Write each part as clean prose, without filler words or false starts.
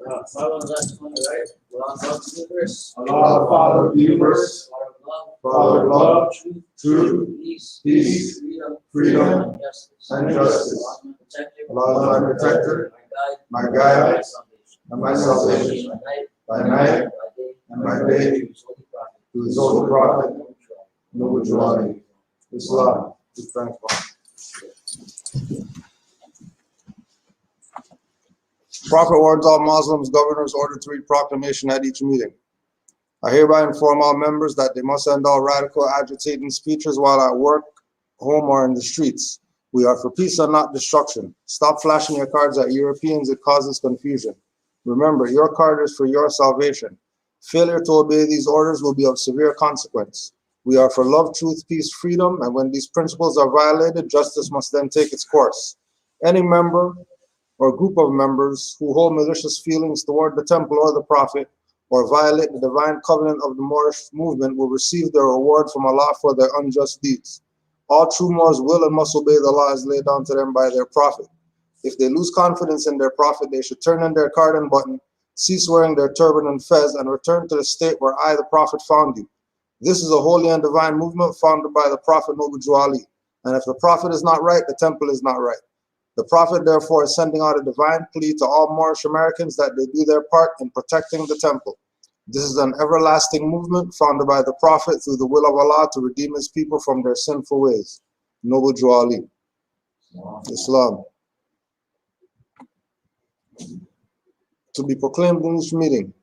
Father of the universe, Allah, Father of the universe, Father of love, truth, peace, freedom, and justice. Allah is my protector, my guide, and my salvation, by night and by day, to his holy prophet, Noble Jawadi, Islam, to transform. Prophet warns all Muslims, governors ordered to read proclamation at each meeting. I hereby inform all members that they must end all radical, agitating speeches while at work, home, or in the streets. We are for peace and not destruction. Stop flashing your cards at Europeans. It causes confusion. Remember, your card is for your salvation. Failure to obey these orders will be of severe consequence. We are for love, truth, peace, freedom, and when these principles are violated, justice must then take its course. Any member or group of members who hold malicious feelings toward the temple or the prophet, or violate the divine covenant of the Moorish movement, will receive their reward from Allah for their unjust deeds. All true Moors will and must obey the laws laid down to them by their prophet. If they lose confidence in their prophet, they should turn in their card and button, cease wearing their turban and fez, and return to the state where I, the prophet, found you. This is a holy and divine movement founded by the prophet Noble Jawadi. And if the prophet is not right, the temple is not right. The prophet, therefore, is sending out a divine plea to all Moorish Americans that they do their part in protecting the temple. This is an everlasting movement founded by the prophet through the will of Allah to redeem his people from their sinful ways. Noble Jawadi, Islam. To be proclaimed in each meeting.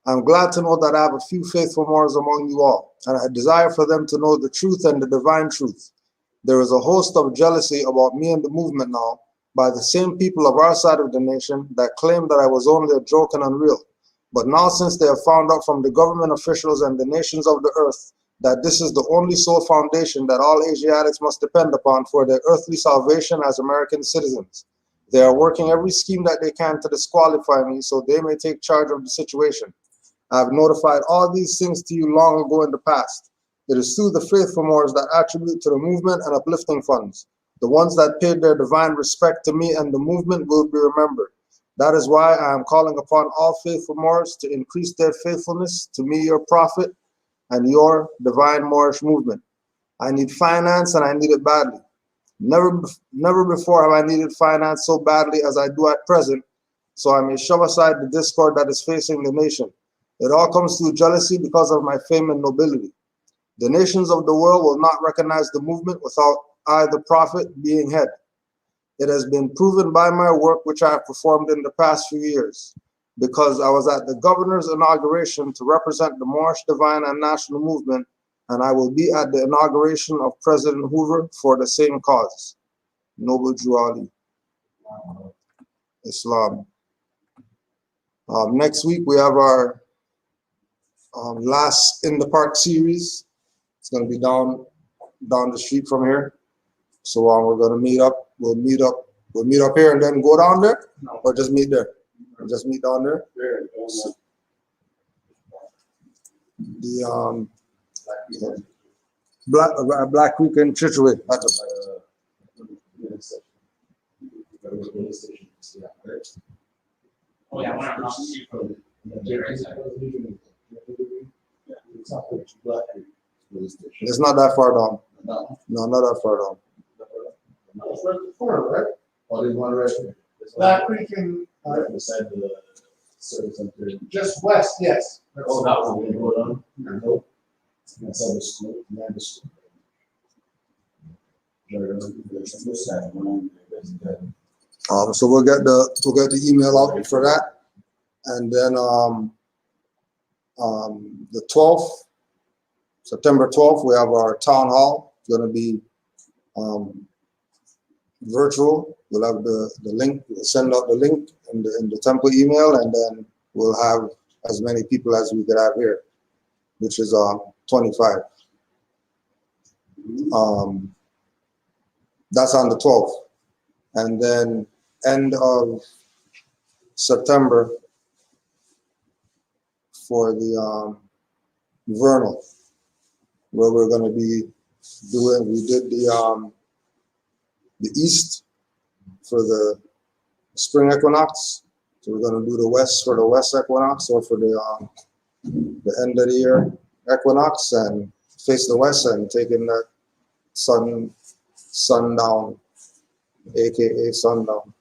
I'm glad to know that I have a few faithful Moors among you all, and I desire for them to know the truth and the divine truth. There is a host of jealousy about me and the movement now by the same people of our side of the nation that claim that I was only a joke and unreal. But now, since they have found out from the government officials and the nations of the earth that this is the only sole foundation that all Asiatics must depend upon for their earthly salvation as American citizens, they are working every scheme that they can to disqualify me so they may take charge of the situation. I have notified all these things to you long ago in the past. It is through the faithful Moors that attribute to the movement and uplifting funds. The ones that paid their divine respect to me and the movement will be remembered. That is why I am calling upon all faithful Moors to increase their faithfulness to me, your prophet, and your divine Moorish movement. I need finance and I need it badly. Never before have I needed finance so badly as I do at present, so I may shove aside the discord that is facing the nation. It all comes through jealousy because of my fame and nobility. The nations of the world will not recognize the movement without I, the prophet, being head. It has been proven by my work which I have performed in the past few years, because I was at the governor's inauguration to represent the Moorish Divine and National Movement, and I will be at the inauguration of President Hoover for the same cause. Noble Jawadi, Islam. Next week we have our last In the Park series. It's going to be down the street from here. So we're going to meet up. We'll meet up here and then go down there, or just meet there. Or just meet down there. So the Black Creek and Chicheway. Oh yeah, we're not see from the right side. It's not that far down. No, not that far down. It's right at the corner, right? Oh, there's one right there. Black Creek and Right beside the service center. just west, yes. Oh, that one, we go down. No. Inside the school, behind the school. So we'll get the email out for that, and then the 12th, September 12th, we have our town hall. It's going to be virtual. We'll have the link. We'll send out the link in the temple email, and then we'll have as many people as we could have here, which is 25. That's on the 12th, and then end of September for the vernal, where we're going to be doing. We did the east for the spring equinox, So we're gonna do the west for the west equinox or for the end of the year equinox and face the west and take in that sundown, aka sundown,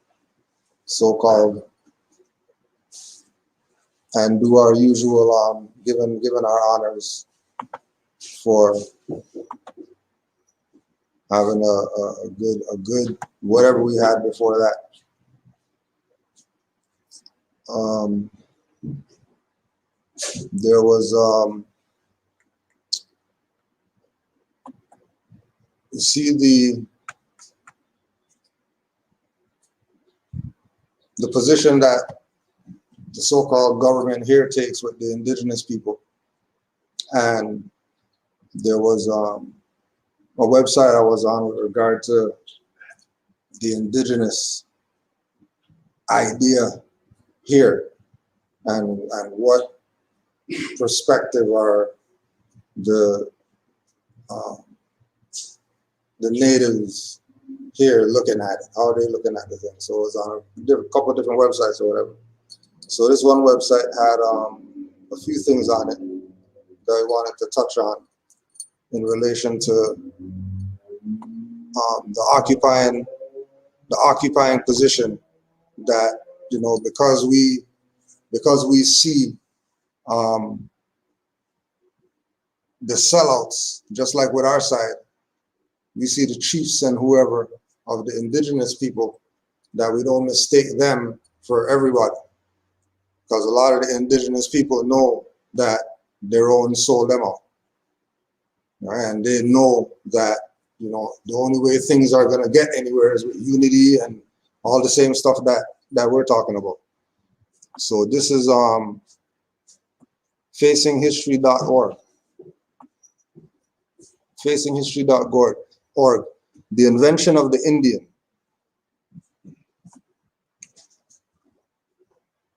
so-called, and do our usual given our honors for having a good whatever we had before that. There was you see the position that the so-called government here takes with the indigenous people, and there was a website I was on with regard to the indigenous idea here and what perspective are the natives here looking at it, how are they looking at the thing. So it was on a couple of different websites or whatever. So this one website had a few things on it that I wanted to touch on in relation to the occupying position that, you know, because we see the sellouts, just like with our side, we see the chiefs and whoever of the indigenous people, that we don't mistake them for everybody. Because a lot of the indigenous people know that their own sold them out. Right? And they know that, you know, the only way things are going to get anywhere is with unity and all the same stuff that we're talking about. So this is facinghistory.org. Facinghistory.org. The invention of the Indian.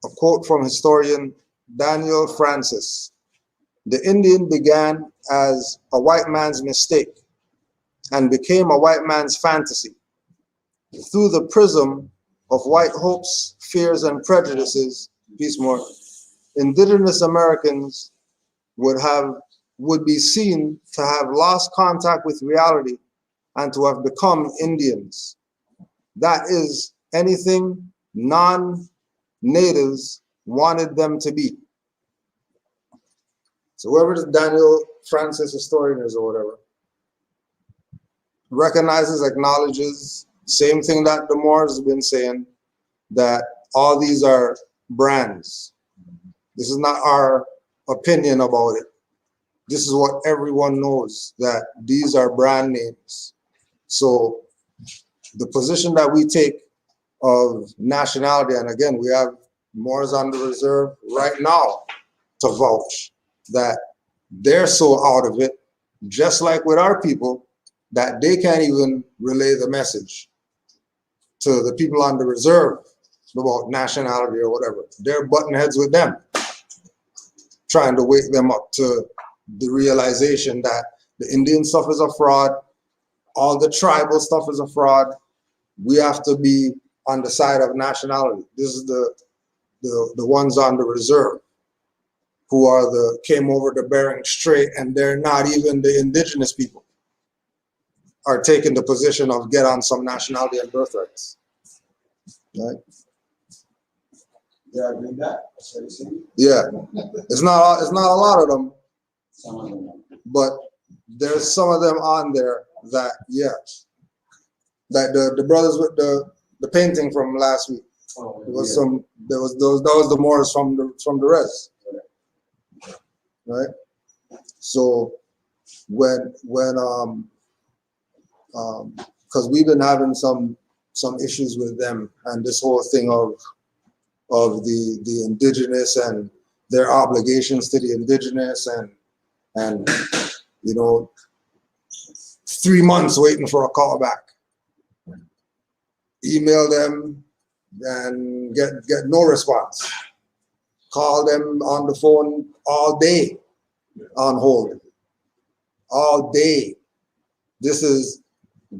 A quote from historian Daniel Francis. The Indian began as a white man's mistake and became a white man's fantasy. Through the prism of white hopes, fears, and prejudices, peace more, indigenous Americans would be seen to have lost contact with reality and to have become Indians. That is anything non-natives wanted them to be. So whoever the Daniel Francis historian is or whatever, recognizes, acknowledges, same thing that the Moors have been saying, that all these are brands. This is not our opinion about it. This is what everyone knows, that these are brand names. So the position that we take of nationality, and again, we have Moors on the reserve right now to vouch that they're so out of it, just like with our people, that they can't even relay the message to the people on the reserve about nationality or whatever. They're butting heads with them, trying to wake them up to the realization that the Indian stuff is a fraud, all the tribal stuff is a fraud. We have to be on the side of nationality. This is the ones on the reserve who are came over to Bering Strait, and they're not even the indigenous people, are taking the position of get on some nationality and birthrights. Right? Yeah, I agree with that. That's what you're saying. Yeah, it's not a lot of them, Some of them. but there's some of them on there that, yeah, that the brothers with the painting from last week. Oh, There was yeah. some, there was those, that was the Moors from the res, right? So when because we've been having some issues with them and this whole thing of the indigenous and their obligations to the indigenous and you know, 3 months waiting for a call back. Email them and get no response. Call them on the phone all day on hold. All day. This is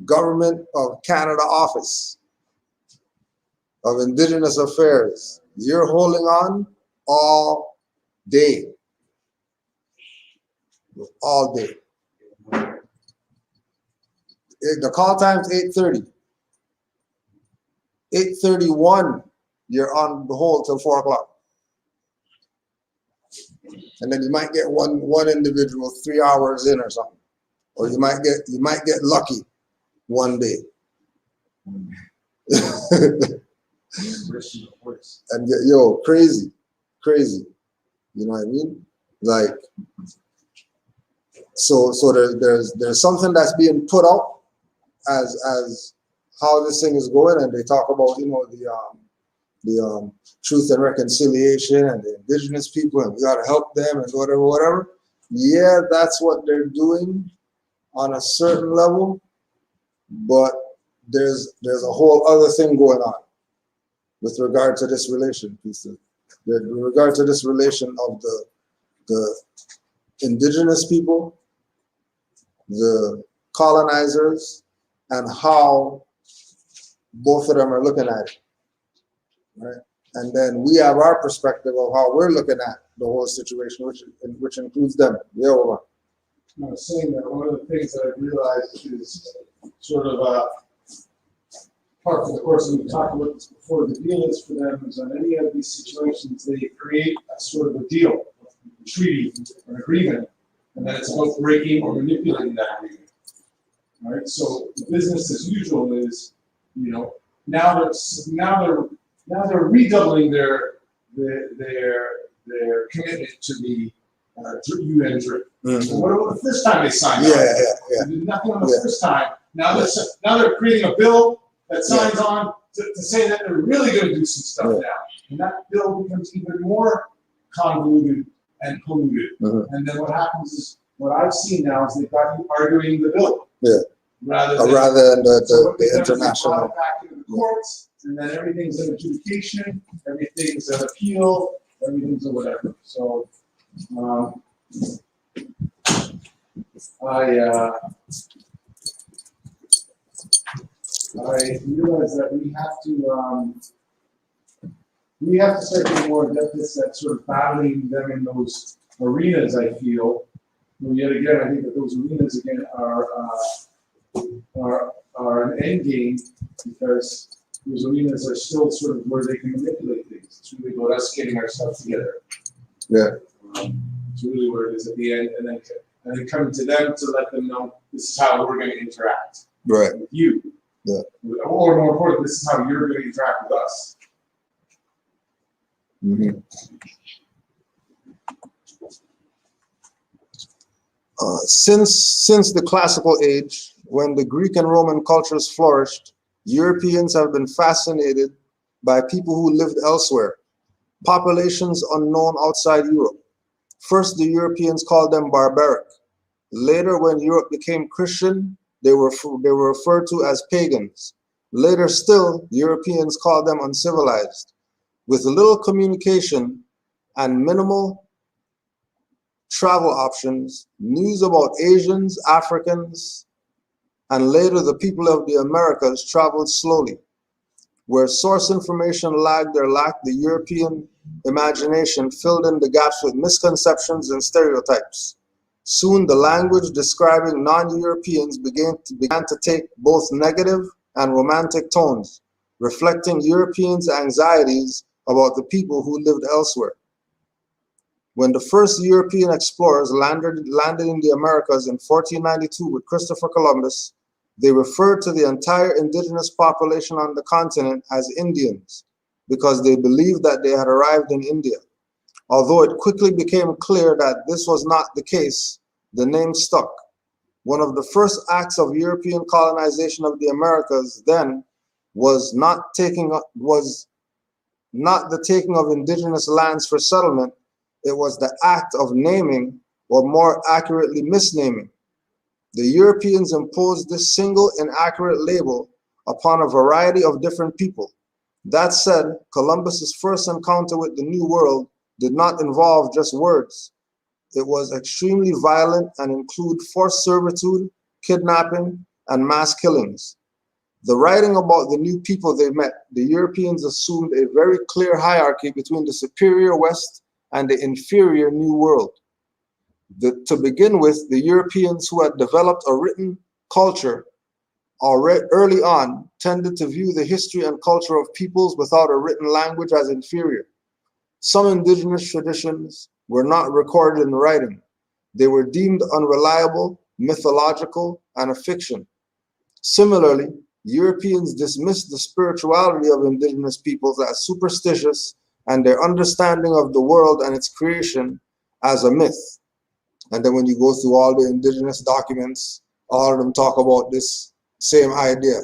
Government of Canada Office of Indigenous Affairs. You're holding on all day. All day. The call time's 8:30. 8:31, you're on the hold till 4 o'clock. And then you might get one individual 3 hours in or something. Or you might get lucky one day. And crazy. You know what I mean? Like, so there's something that's being put out as how this thing is going, and they talk about the truth and reconciliation and the indigenous people, and we gotta help them and whatever. Yeah, that's what they're doing on a certain level, but there's a whole other thing going on with regard to this relation, with regard to this relation of the indigenous people, the colonizers, and how both of them are looking at it, right? And then we have our perspective of how we're looking at the whole situation, which includes them. Yeah, Omar. I was saying that one of the things that I realized is sort of part of the course, and we talked about this before, the deal is for them is on any of these situations, they create a sort of a deal, a treaty, or an agreement, and then it's about breaking or manipulating that agreement. All right, so the business as usual is, now they're redoubling their commitment to the UN trip. So what about the first time they signed on? Yeah. They did nothing on the first time. Now they're creating a bill that signs on to say that they're really going to do some stuff now, and that bill becomes even more convoluted and polluted. And then what happens is, what I've seen now is they've got you arguing the bill. Rather than the international. Back into the courts, and then everything's an adjudication, everything's an appeal, everything's a whatever. So I realize that we have to start getting more adeptus at sort of battling them in those arenas. I feel, and yet again, I think that those arenas again are an end game, because those arenas are still sort of where they can manipulate things. It's really about us getting our stuff together. It's really where it is at the end, and then coming to them to let them know this is how we're going to interact with you. Or more importantly, this is how you're going to interact with us. Since the classical age, when the Greek and Roman cultures flourished, Europeans have been fascinated by people who lived elsewhere, populations unknown outside Europe. First, the Europeans called them barbaric. Later, when Europe became Christian, they were referred to as pagans. Later still, Europeans called them uncivilized. With little communication and minimal travel options, news about Asians, Africans, and later the people of the Americas traveled slowly. Where source information lagged or lacked, the European imagination filled in the gaps with misconceptions and stereotypes. Soon the language describing non-Europeans began to take both negative and romantic tones, reflecting Europeans' anxieties about the people who lived elsewhere. When the first European explorers landed in the Americas in 1492 with Christopher Columbus, they referred to the entire indigenous population on the continent as Indians, because they believed that they had arrived in India. Although it quickly became clear that this was not the case, the name stuck. One of the first acts of European colonization of the Americas then was not the taking of indigenous lands for settlement. It was the act of naming, or more accurately misnaming. The Europeans imposed this single inaccurate label upon a variety of different people. That said, Columbus's first encounter with the New World did not involve just words. It was extremely violent and include forced servitude, kidnapping, and mass killings. The writing about the new people they met, the Europeans assumed a very clear hierarchy between the superior West and the inferior New World. To begin with, the Europeans who had developed a written culture already early on tended to view the history and culture of peoples without a written language as inferior. Some indigenous traditions were not recorded in writing. They were deemed unreliable, mythological, and a fiction. Similarly, Europeans dismissed the spirituality of indigenous peoples as superstitious and their understanding of the world and its creation as a myth. And then when you go through all the indigenous documents, all of them talk about this same idea,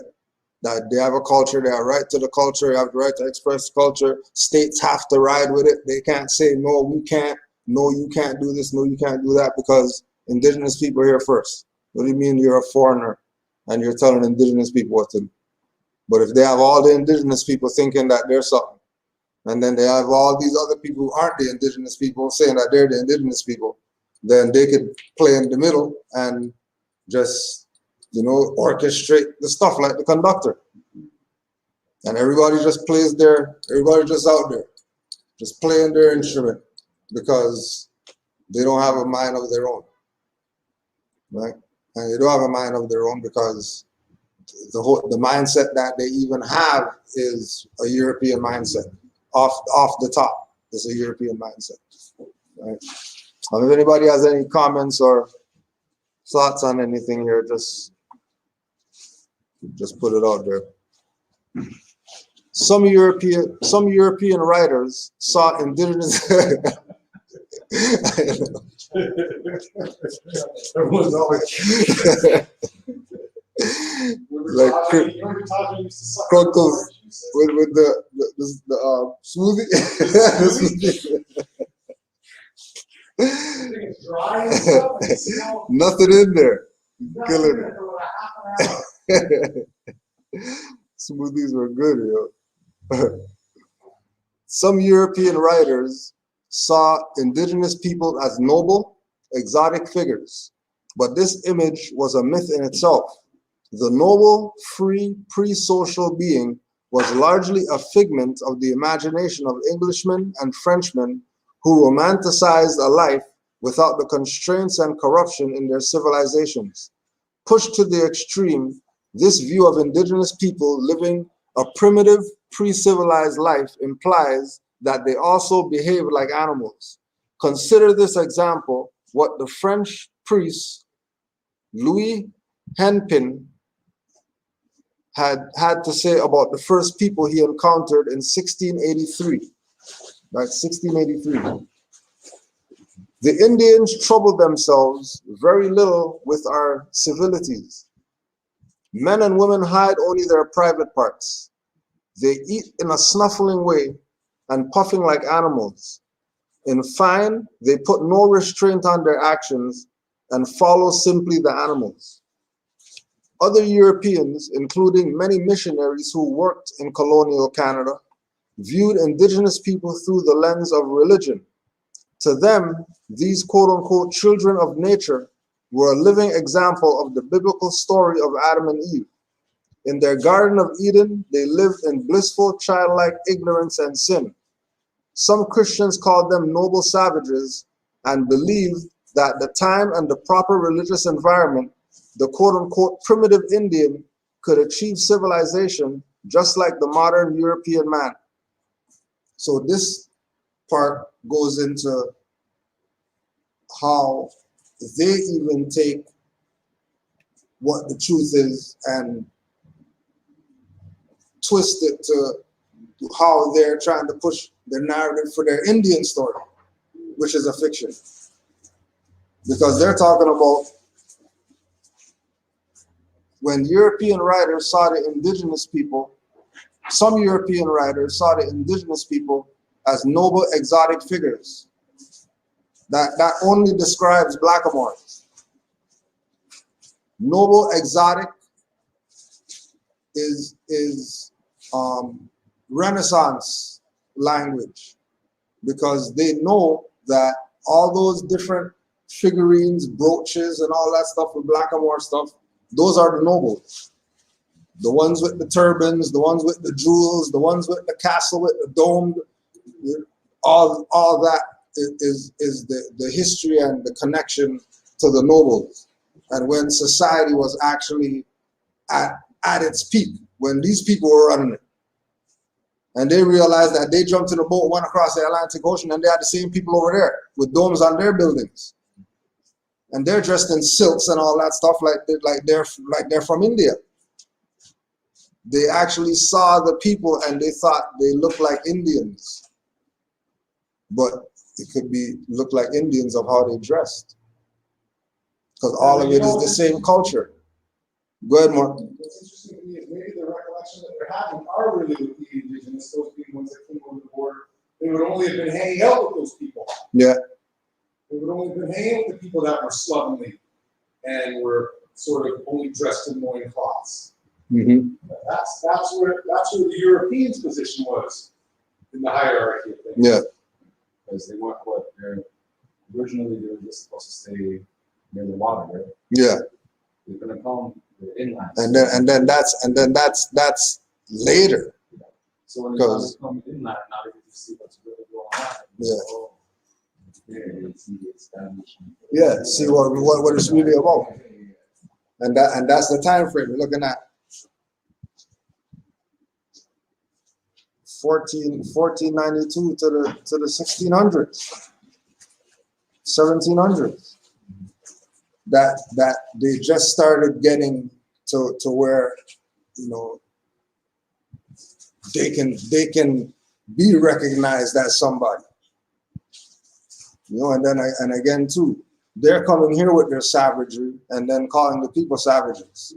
that they have a culture, they have a right to the culture, they have the right to express culture, states have to ride with it, they can't say, no, we can't, no, you can't do this, no, you can't do that, because indigenous people are here first. What do you mean you're a foreigner and you're telling indigenous people what to do? But if they have all the indigenous people thinking that they're something, and then they have all these other people who aren't the indigenous people saying that they're the indigenous people, then they could play in the middle and just, you know, orchestrate the stuff like the conductor. And everybody just plays everybody just out there, just playing their instrument because they don't have a mind of their own, right? And they don't have a mind of their own because the mindset that they even have is a European mindset. Off the top, it's a European mindset, right? If anybody has any comments or thoughts on anything here, just put it out there. Some European writers saw indigenous Everyone's always like Crunkles with the smoothie. it's dry and stuff, and it smells Nothing in there. nothing Killing in it for like half an hour. Smoothies were good, yo. Some European writers saw indigenous people as noble, exotic figures, but this image was a myth in itself. The noble, free, pre-social being was largely a figment of the imagination of Englishmen and Frenchmen who romanticized a life without the constraints and corruption in their civilizations. Pushed to the extreme, this view of indigenous people living a primitive, pre-civilized life implies that they also behave like animals. Consider this example, what the French priest Louis Hennepin had to say about the first people he encountered in 1683. Right, 1683. The Indians troubled themselves very little with our civilities. Men and women hide only their private parts. They eat in a snuffling way and puffing like animals. In fine, they put no restraint on their actions and follow simply the animals. Other Europeans, including many missionaries who worked in colonial Canada, viewed indigenous people through the lens of religion. To them, these quote-unquote children of nature were a living example of the biblical story of Adam and Eve. In their Garden of Eden, they lived in blissful childlike ignorance and sin. Some Christians called them noble savages and believed that the time and the proper religious environment, the quote-unquote primitive Indian could achieve civilization just like the modern European man. So this part goes into how they even take what the truth is and twist it to how they're trying to push their narrative for their Indian story, which is a fiction. Because they're talking about when European writers saw the indigenous people, some European writers saw the indigenous people as noble exotic figures. That only describes blackamoors. Noble exotic is Renaissance language, because they know that all those different figurines, brooches, and all that stuff with blackamoor stuff, those are the nobles. The ones with the turbans, the ones with the jewels, the ones with the castle with the dome, all that is the history and the connection to the nobles. And when society was actually at its peak, when these people were running it. And they realized that they jumped in a boat, went across the Atlantic Ocean, and they had the same people over there with domes on their buildings. And they're dressed in silks and all that stuff like they're from India. They actually saw the people and they thought they looked like Indians. But it could be look like Indians of how they dressed. Because all of it is the same culture. Go ahead, Mark. What's interesting to me is maybe the recollection that they're having are really with the indigenous, those people ones that came over the border. They would only have been hanging out with those people. Yeah. They would only have been hanging out with the people that were slovenly and were sort of only dressed in loincloths. Mm-hmm. That's where the Europeans' position was in the hierarchy of things. Yeah. Because they weren't originally they were just supposed to stay near the water, right? Yeah. They're gonna come inland. And then that's later. So when they come inland, now they can see what's really going on. Yeah. Oh, there they see the establishment. Yeah. See what it's really about. And that's the time frame we're looking at. 1492 to the 1600s, 1700s. That they just started getting to where, you know, they can be recognized as somebody. You know, and again too, they're coming here with their savagery and then calling the people savages.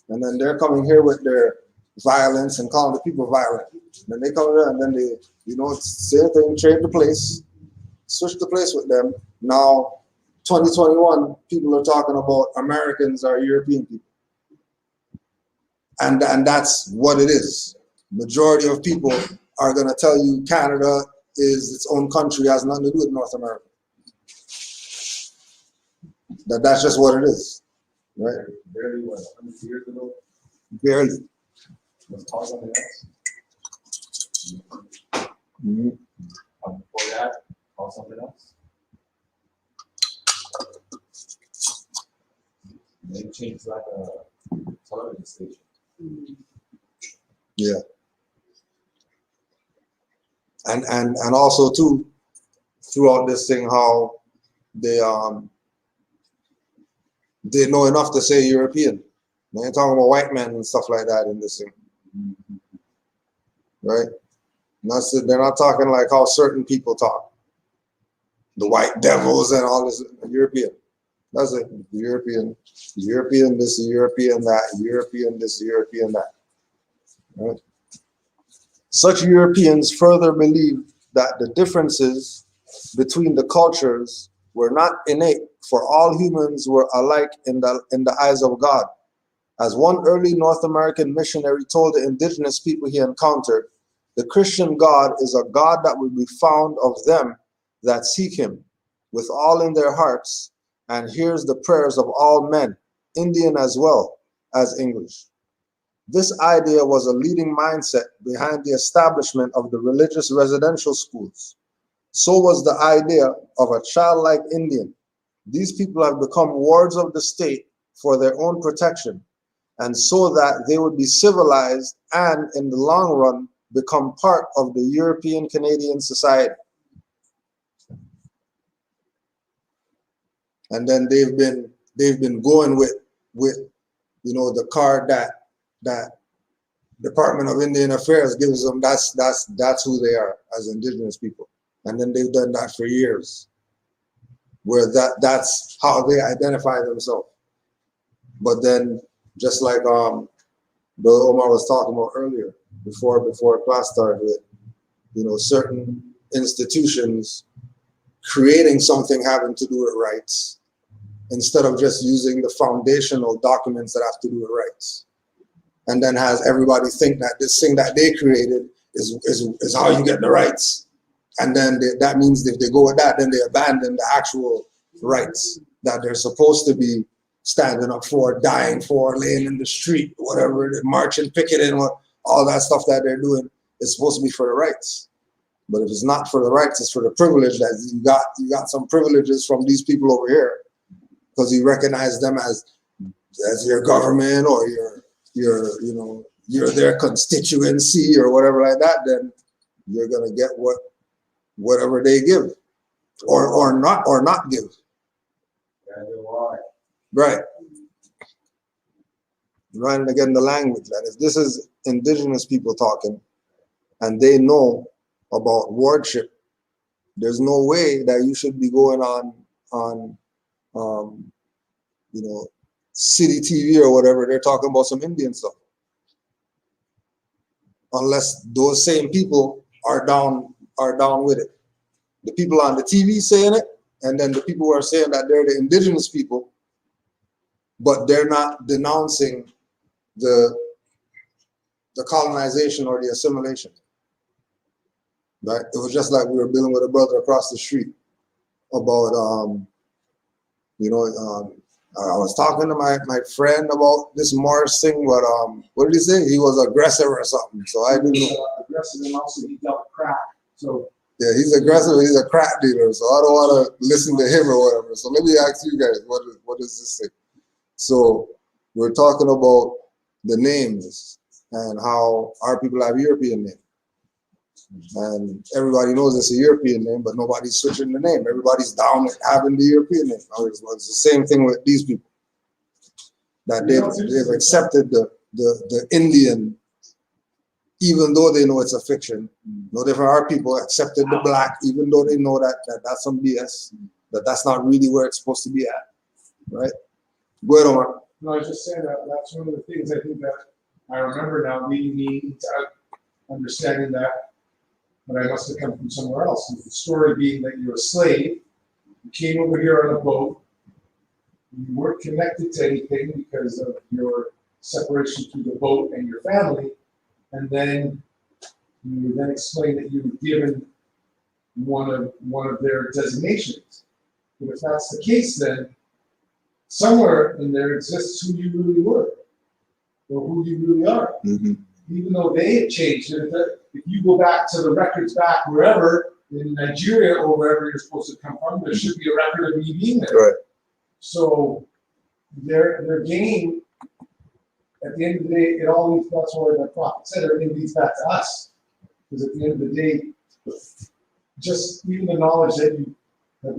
And then they're coming here with their violence and calling the people violent. Then they come here and then they, you know, same thing, trade the place, switch the place with them. Now, 2021, people are talking about Americans are European people. And that's what it is. Majority of people are going to tell you Canada is its own country, has nothing to do with North America. That's just what it is, right? Barely, what, 100 years ago? Barely. Was called something else? Mm-hmm. Before that, called something else? They changed like a television station. Yeah. And also too, throughout this thing, how they know enough to say European. They ain't talking about white men and stuff like that in this thing. Right? They're not talking like how certain people talk. The white devils and all this. European. That's it. European, this, European, that, European, this, European, that. Right? Such Europeans further believed that the differences between the cultures were not innate, for all humans were alike in the eyes of God. As one early North American missionary told the indigenous people he encountered, the Christian God is a God that will be found of them that seek him with all in their hearts and hears the prayers of all men, Indian as well as English. This idea was a leading mindset behind the establishment of the religious residential schools. So was the idea of a childlike Indian. These people have become wards of the state for their own protection, and so that they would be civilized and, in the long run, become part of the European Canadian society. And then they've been going with you know, the card that Department of Indian Affairs gives them. That's who they are as indigenous people. And then they've done that for years, where that's how they identify themselves. But then, just like Brother Omar was talking about earlier, before class started, with, you know, certain institutions creating something having to do with rights, instead of just using the foundational documents that have to do with rights, and then has everybody think that this thing that they created is how you get the rights, and then that means if they go with that, then they abandon the actual rights that they're supposed to be standing up for, dying for, laying in the street, whatever, marching, picketing, all that stuff that they're doing is supposed to be for the rights. But if it's not for the rights, it's for the privilege that you got some privileges from these people over here because you recognize them as your government or you're their constituency or whatever like that, then you're gonna get whatever they give or not give. Right. Right, and again, the language, that is, this is indigenous people talking, and they know about wardship. There's no way that you should be going on city TV or whatever. They're talking about some Indian stuff, unless those same people are down with it. The people on the TV saying it, and then the people who are saying that they're the indigenous people, but they're not denouncing the colonization or the assimilation. Right? It was just like we were dealing with a brother across the street about I was talking to my friend about this Morris thing, but what did he say? He was aggressive or something. So I didn't know. Aggressive, and also he dealt crack. So yeah, he's aggressive. He's a crack dealer. So I don't want to listen to him or whatever. So let me ask you guys, what does this say? So we're talking about the names and how our people have European names. And everybody knows it's a European name, but nobody's switching the name. Everybody's down with having the European name. It's the same thing with these people. That they've accepted the Indian, even though they know it's a fiction. No different. Our people accepted the black, even though they know that that's some BS, that's not really where it's supposed to be at. Right? Go ahead, Omar. no, I was just saying that that's one of the things I think that I remember now leading me into understanding that. But I must have come from somewhere else. And the story being that you're a slave, you came over here on a boat, you weren't connected to anything because of your separation through the boat and your family, and then you then explained that you were given one of their designations. But if that's the case, then somewhere in there exists who you really were, or who you really are. Mm-hmm. Even though they had changed it, if you go back to the records back wherever, in Nigeria or wherever you're supposed to come from, there should be a record of me being there. Right. So their game, at the end of the day, it all leads, that's why the prophet said, everything leads back to us. Because at the end of the day, just even the knowledge that you have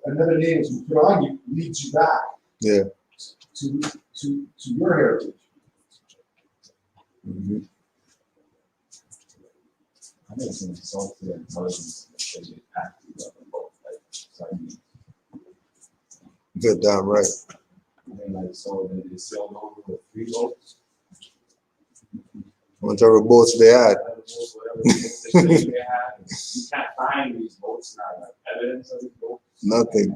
another name has been put on you leads you back to your heritage. Mm-hmm. I think it's an insult to their intelligence that they act both. Good, damn right. I mean, so they sailed over with 3 boats. Whatever boats they had. Whatever boats they had. You can't find these boats now, like evidence of these boats. Nothing.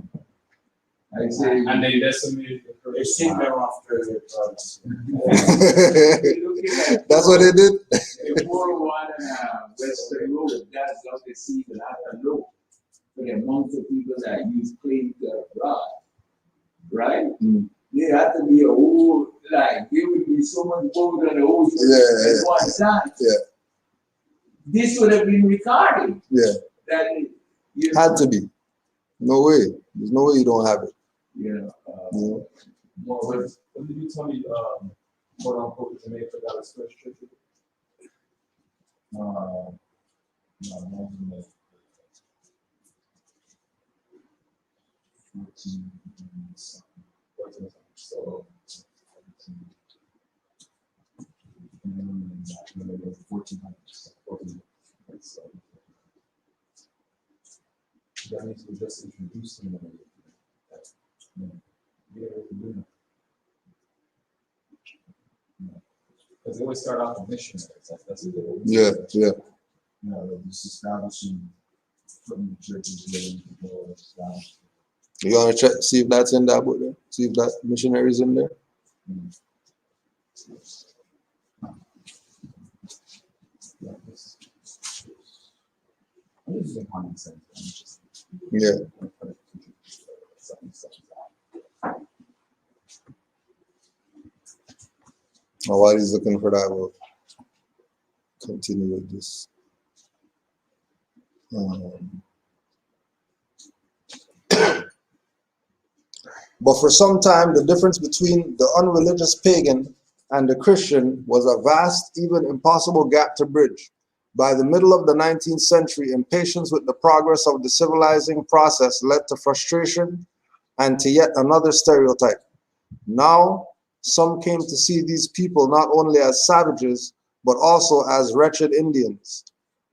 And they decimated the crew. They sink them after their drugs. That's what they did. The poor one Western Road, that's just the season after low. For the amount of people that use claim to abroad, right? Mm. There had to be a whole, like, there would be so much gold on the ocean at one time. Yeah. This would have been recorded. Yeah. That Had to be. No way. There's no way you don't have it. Well, what did you tell me, quote unquote, Jamaica got its first church? No, so 1400. So that means we just introduced them. Because they always start off with missionaries. That's what they always do. Yeah. They're just establishing, putting the churches where people are established. You want to check, see if that's in that book there? See if that missionary's in there? I'm just using common sense. Yeah. While he's looking for that, we'll continue with this. But for some time, the difference between the unreligious pagan and the Christian was a vast, even impossible gap to bridge. By the middle of the 19th century, impatience with the progress of the civilizing process led to frustration and to yet another stereotype. Now, some came to see these people not only as savages, but also as wretched Indians,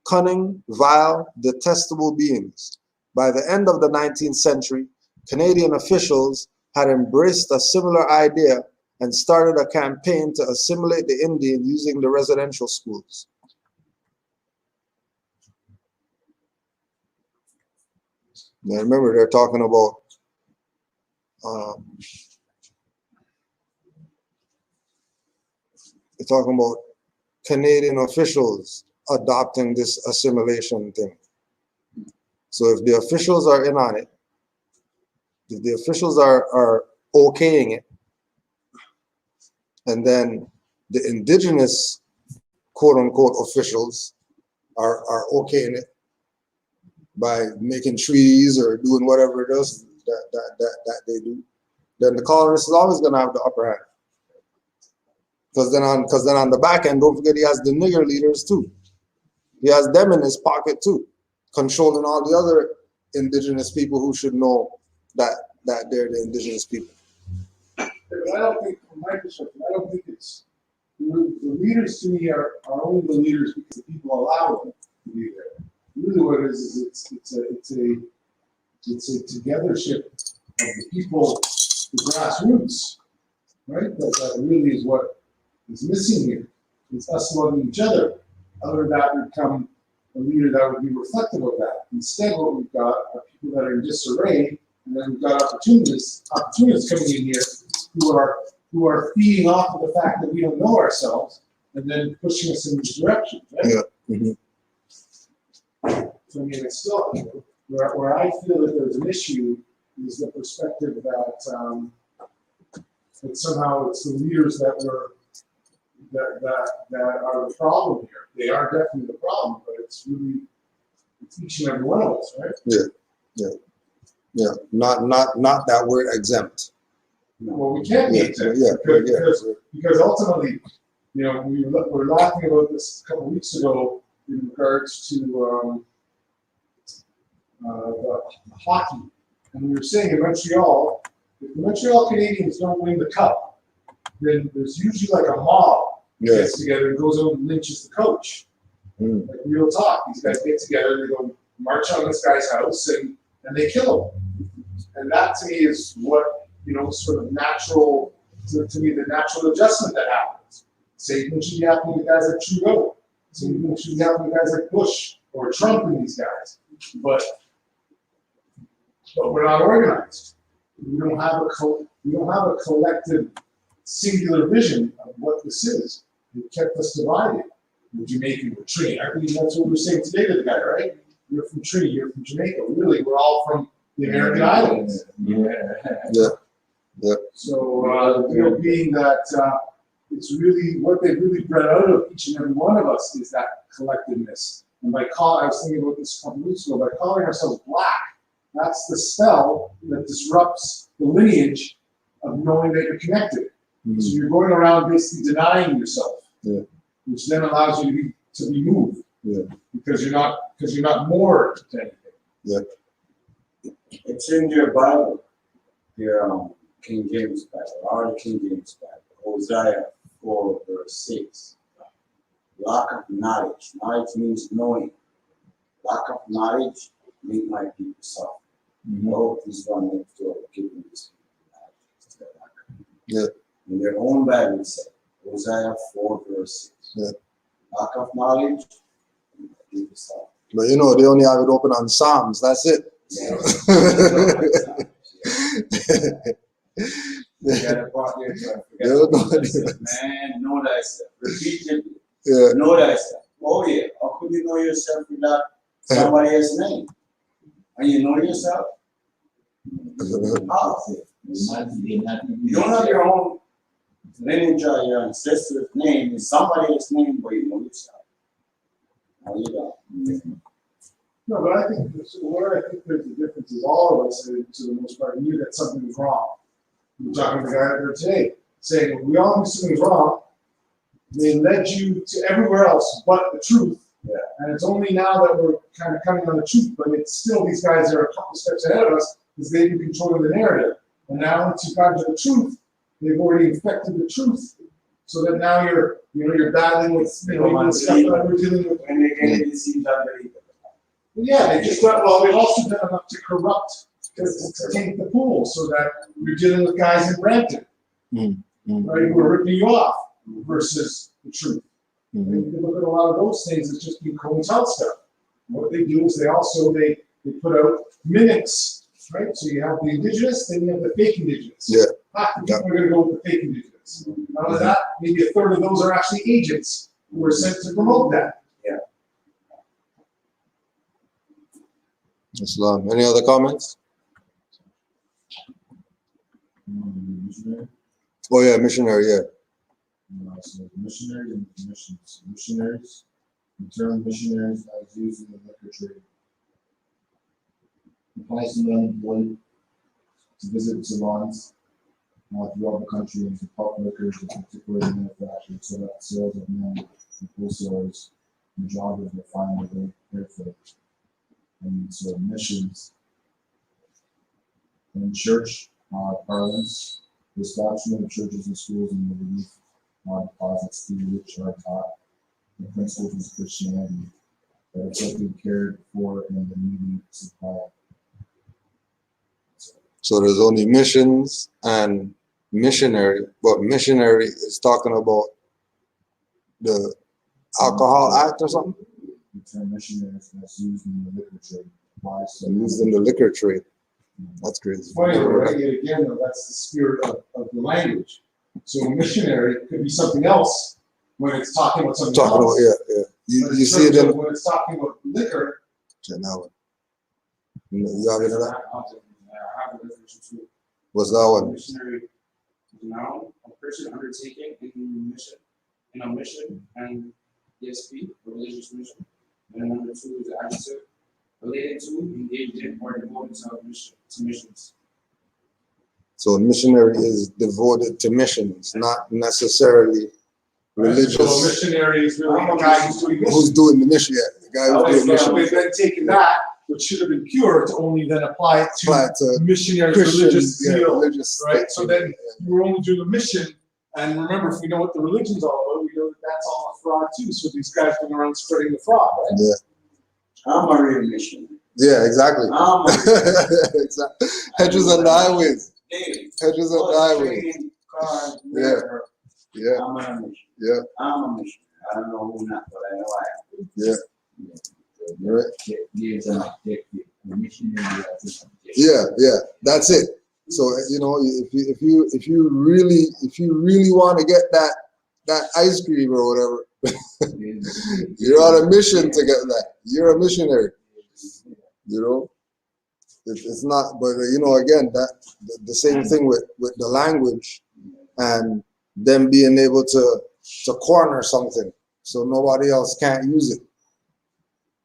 cunning, vile, detestable beings. By the end of the 19th century, Canadian officials had embraced a similar idea and started a campaign to assimilate the Indian using the residential schools. Now remember, they're talking about Canadian officials adopting this assimilation thing. So if the officials are in on it, if the officials are okaying it, and then the indigenous quote-unquote officials are okaying it by making treaties or doing whatever it is that they do, then the colonist is always going to have the upper hand. Because then on the back end, don't forget he has the nigger leaders too. He has them in his pocket too, controlling all the other indigenous people who should know that they're the indigenous people. But I don't think, from my perspective, I don't think it's the leaders to me are only the leaders because the people allow them to be there. Really, what it is it's a togethership of the people, the grassroots, right? That really is what is missing here. It's us loving each other. Other than that, would come a leader that would be reflective of that. Instead, what we've got are people that are in disarray, and then we've got opportunists coming in here who are feeding off of the fact that we don't know ourselves, and then pushing us in this direction. Right? Yeah. Mm-hmm. So I mean, it's still where I feel that there's an issue is the perspective that somehow it's the leaders that are the problem here. They are definitely the problem, but it's each and every one of us, right? Yeah. Not that we're exempt. Well, we can't be exempt because ultimately, you know, we were laughing about this a couple of weeks ago in regards to the hockey, and we were saying in Montreal, if the Montreal Canadiens don't win the cup, then there's usually like a mob gets together and goes over and lynches the coach. Like real talk, these guys get together, they go march on this guy's house and they kill him. And that to me is what, you know, sort of natural, to me, the natural adjustment that happens. Same thing should be happening with guys like Trudeau. Same thing should be happening with guys like Bush or Trump and these guys. But we're not organized. We don't have a collective, singular vision of what this is. It kept us divided. We're Jamaican, we're Trini. I believe that's what we're saying today to the guy, right? You're from Trini, you're from Jamaica. Really, we're all from the American islands. Yeah. So the deal being that it's really what they've really bred out of each and every one of us is that collectiveness. And I was thinking about this a couple weeks ago, by calling ourselves black, that's the spell that disrupts the lineage of knowing that you're connected. Mm-hmm. So you're going around basically denying yourself, which then allows you to be moved, because you're not more to anything. Yeah. It's in your Bible, your King James Bible, our King James Bible, Hosea 4 verse 6. Lack of knowledge. Knowledge means knowing. Lack of knowledge make my people suffer. No, this one next door giving this people knowledge. In their own Bible said, Hosea 4 verse 6. Lack of knowledge, make my people suffer. But you know, they only have it open on Psalms. That's it. Man, know thyself. Repeatedly. Know thyself. Oh yeah. How could you know yourself without somebody else's name? And you know yourself? How? You don't have your own lineage or your ancestors' name is somebody else's name, but you know yourself. No, you don't. No, but I think, where I think there's a difference is all of us, to the most part, knew that something was wrong. We're talking to the guy out there today, saying, we all knew something was wrong. They led you to everywhere else but the truth. Yeah. And it's only now that we're kind of coming on the truth, but it's still these guys are a couple steps ahead of us because they've been controlling the narrative. And now once you've gotten to the truth, they've already infected the truth. So that now you're battling with, even the stuff that we're dealing with. When they get it, it seems unbelievable. Yeah, they just got, well, they've also done enough to corrupt, to take the pool, so that you're dealing with guys in Brampton, right, who are ripping you off versus the truth. And you can look at a lot of those things as just being co-tell stuff. And what they do is they put out mimics, right? So you have the indigenous, then you have the fake indigenous. Yeah. Half the people are going to go with the fake indigenous. Out of that, maybe a third of those are actually agents who are sent to promote that. Islam. Any other comments? Missionary. Oh yeah, missionary, yeah. So missionary and missions. Missionaries, the term missionaries as used in the liquor trade. Applies to men employed to visit salons throughout the country and to pop liquor to particularly manufactured so that sales of men and wholesalers and jobbers will find their way barefoot. And so missions in church parlance, the establishment of churches and schools and the relief deposits through which are taught the principles of Christianity that are simply cared for and the needy supply. So there's only missions and missionary, but missionary is talking about the Alcohol Act or something? The term missionaries that's used in the liquor trade applies to Used in the liquor trade. That's crazy. It's funny, right? Again, though, that's the spirit of the language. So a missionary could be something else when it's talking about something Talking about, else. yeah. But You see it in when it's talking about liquor, now. You have it in that? I have a definition too. What's that one? Missionary is now a person undertaking in a mission and ESP, a religious mission. And number two is adjective related to, engaged in, or devoted to missions. So a missionary is devoted to missions, not necessarily religious. so a missionary is really a guy who's doing missions. Who's doing the mission? Yeah, the guy who's doing So mission. they've then taken that, which should have been pure, to only then apply it Apply it to to missionaries' Christian, religious yeah, zeal, religious. right? So then you were only doing a mission, and remember, if we know what the religion's all about, we know that that's all a fraud too. So these guys going around spreading the fraud, right? Yeah. I'm a real missionary. Yeah, exactly. I'm a real Exactly. Hedges and the highways. missionary. Hedges and the highways. Training, cars, Yeah. whatever. Yeah, I'm on a mission. yeah, I'm a missionary. I don't know who not, but I know I am. yeah. Right. The missionary Yeah, yeah. That's it. So you know, if you really want to get that ice cream or whatever, you're on a mission to get that. You're a missionary. You know, it's not. But you know, again, that the same thing with the language and them being able to corner something so nobody else can't use it.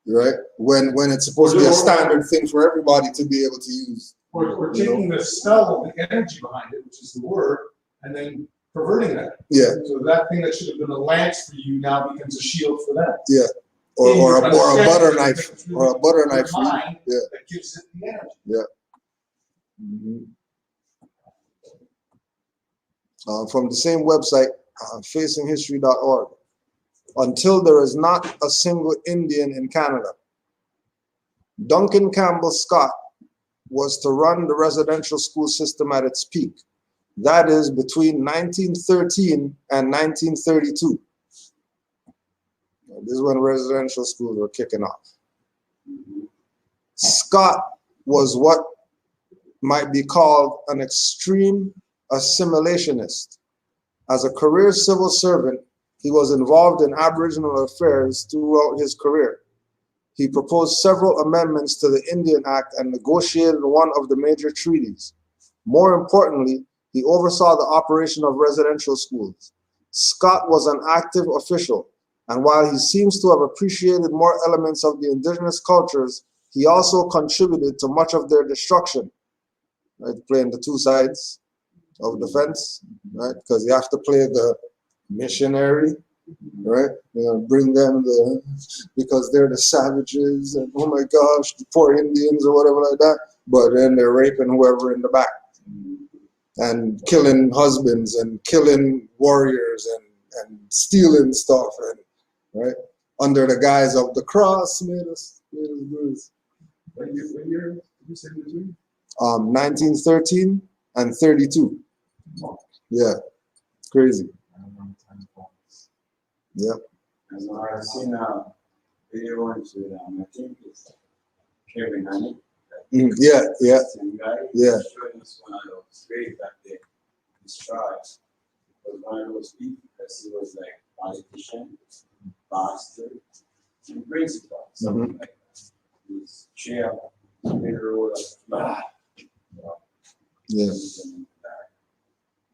Right? When it's supposed to be a standard thing for everybody to be able to use. We're taking the spell of the energy behind it, which is the word, and then perverting that. Yeah. So that thing that should have been a lance for you now becomes a shield for them. Yeah. Or a butter knife. It's really Or a butter knife. the mind Yeah. that gives it the energy. Yeah. From the same website, facinghistory.org. Until there is not a single Indian in Canada. Duncan Campbell Scott was to run the residential school system at its peak. That is between 1913 and 1932. This is when residential schools were kicking off. Scott was what might be called an extreme assimilationist. As a career civil servant, he was involved in Aboriginal affairs throughout his career. He proposed several amendments to the Indian Act and negotiated one of the major treaties. More importantly, He oversaw the operation of residential schools. Scott was an active official, and while he seems to have appreciated more elements of the indigenous cultures, he also contributed to much of their destruction, right? Playing the two sides of the fence, right? Because you have to play the missionary, right? You know, bring them because they're the savages, and oh my gosh, the poor Indians or whatever like that. But then they're raping whoever in the back, and killing husbands, and killing warriors, and stealing stuff, and right under the guise of the cross made us bruise. What year did you say between? 1913 and 32. Yeah, crazy. Yeah. And I've seen a video into I think it's Kevin Honey. Yeah, yeah, Same guy. yeah. Showing us one of those great back then. His tribes was one of those people because he was like politician, pastor, and principal, something like that. He's chair, middle of Yeah.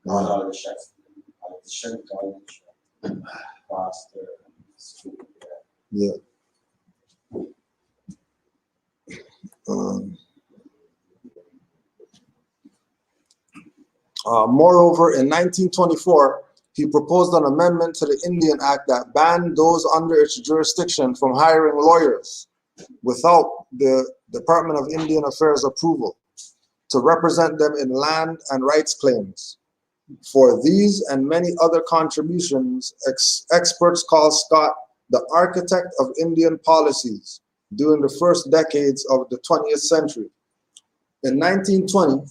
All the chefs, politician, college, pastor, school. Yeah. Moreover, in 1924, he proposed an amendment to the Indian Act that banned those under its jurisdiction from hiring lawyers without the Department of Indian Affairs approval to represent them in land and rights claims. For these and many other contributions, experts call Scott the architect of Indian policies during the first decades of the 20th century. In 1920,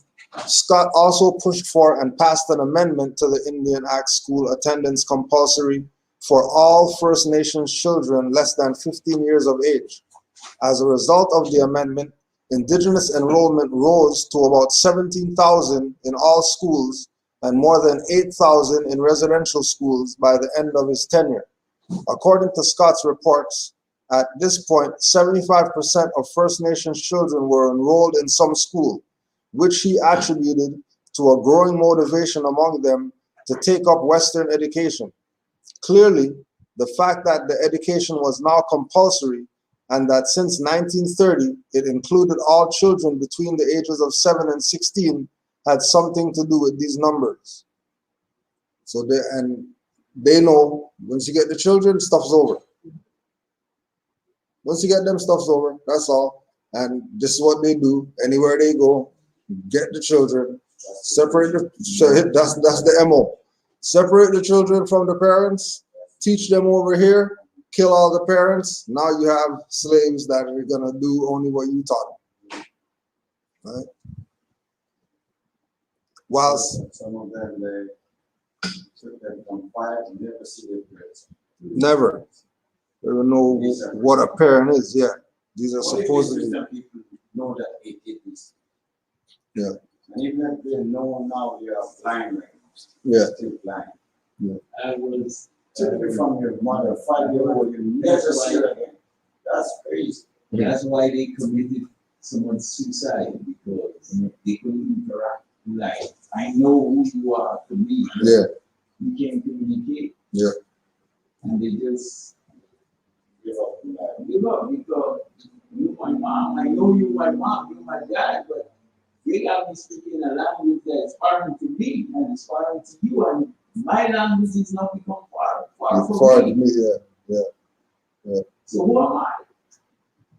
Scott also pushed for and passed an amendment to the Indian Act school attendance compulsory for all First Nations children less than 15 years of age. As a result of the amendment, Indigenous enrollment rose to about 17,000 in all schools and more than 8,000 in residential schools by the end of his tenure. According to Scott's reports, at this point, 75% of First Nations children were enrolled in some school, which he attributed to a growing motivation among them to take up Western education. Clearly, the fact that the education was now compulsory and that since 1930 it included all children between the ages of 7 and 16 had something to do with these numbers. So they know once you get the children, stuff's over. Once you get them, stuff's over. That's all. And this is what they do. Anywhere they go, get the children, separate that's the MO. Separate the children from the parents, teach them over here, kill all the parents. Now you have slaves that are gonna do only what you taught them. Right? Whilst some of them they took them from fire and never see their parents. never. They don't know what a parent is. Yeah, these are supposedly. Some people know that it is. Yeah. And even if they know now you are blind right now. Yeah. Still blind. Yeah. I was Took it from your mother, 5-year-old, you never see it again. That's crazy. That's why they committed so much suicide, because they couldn't interact. Like, I know who you are to me. Yeah. You can't communicate. Yeah. And they just Give up on that. give up because you my mom. I know you my mom, you my dad, but they got me speaking a language that's foreign to me and it's foreign to you, and my language is not become far Far from to me. me, yeah. So who am I?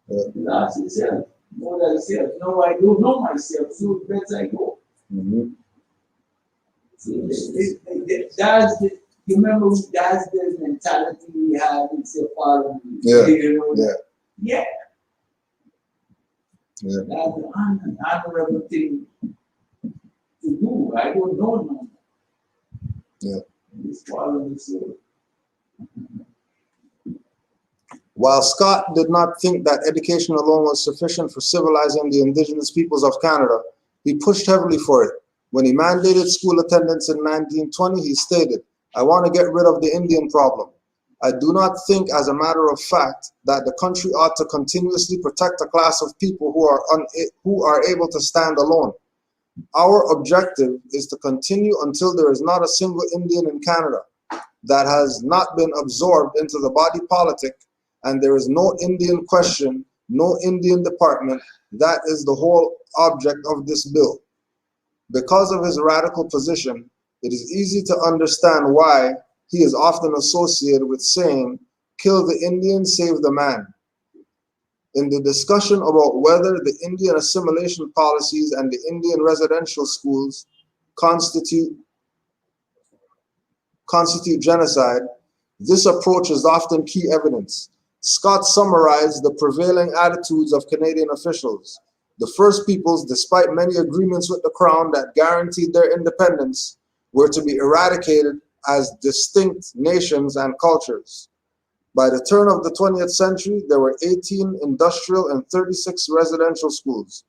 Yeah. Ask yourself, know thyself. No, I don't know myself, so better I go. Mm-hmm. See, that's the, you remember that's the mentality we have in Sephardi. Yeah. You know, Yeah. yeah. Yeah. That's an honorable thing to do. I don't know no more. Yeah. It's part of the soul. While Scott did not think that education alone was sufficient for civilizing the indigenous peoples of Canada, he pushed heavily for it. When he mandated school attendance in 1920, he stated, "I want to get rid of the Indian problem. I do not think, as a matter of fact, that the country ought to continuously protect a class of people who are able to stand alone. Our objective is to continue until there is not a single Indian in Canada that has not been absorbed into the body politic, and there is no Indian question, no Indian department. That is the whole object of this bill. Because of his radical position, it is easy to understand why he is often associated with saying, "Kill the Indian, save the man." In the discussion about whether the Indian assimilation policies and the Indian residential schools constitute genocide, this approach is often key evidence. Scott summarized the prevailing attitudes of Canadian officials. The First Peoples, despite many agreements with the Crown that guaranteed their independence, were to be eradicated as distinct nations and cultures. By the turn of the 20th century, there were 18 industrial and 36 residential schools.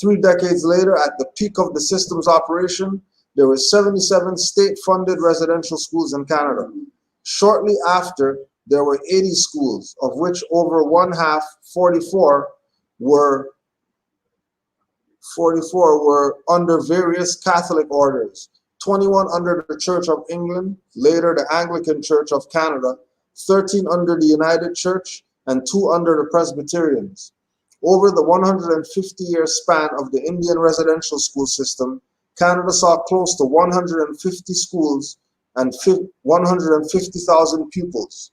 3 decades later, at the peak of the system's operation, there were 77 state-funded residential schools in Canada. Shortly after, there were 80 schools, of which over one half, 44, were under various Catholic orders, 21 under the Church of England, later the Anglican Church of Canada, 13 under the United Church, and 2 under the Presbyterians. Over the 150-year span of the Indian residential school system, Canada saw close to 150 schools and 150,000 pupils.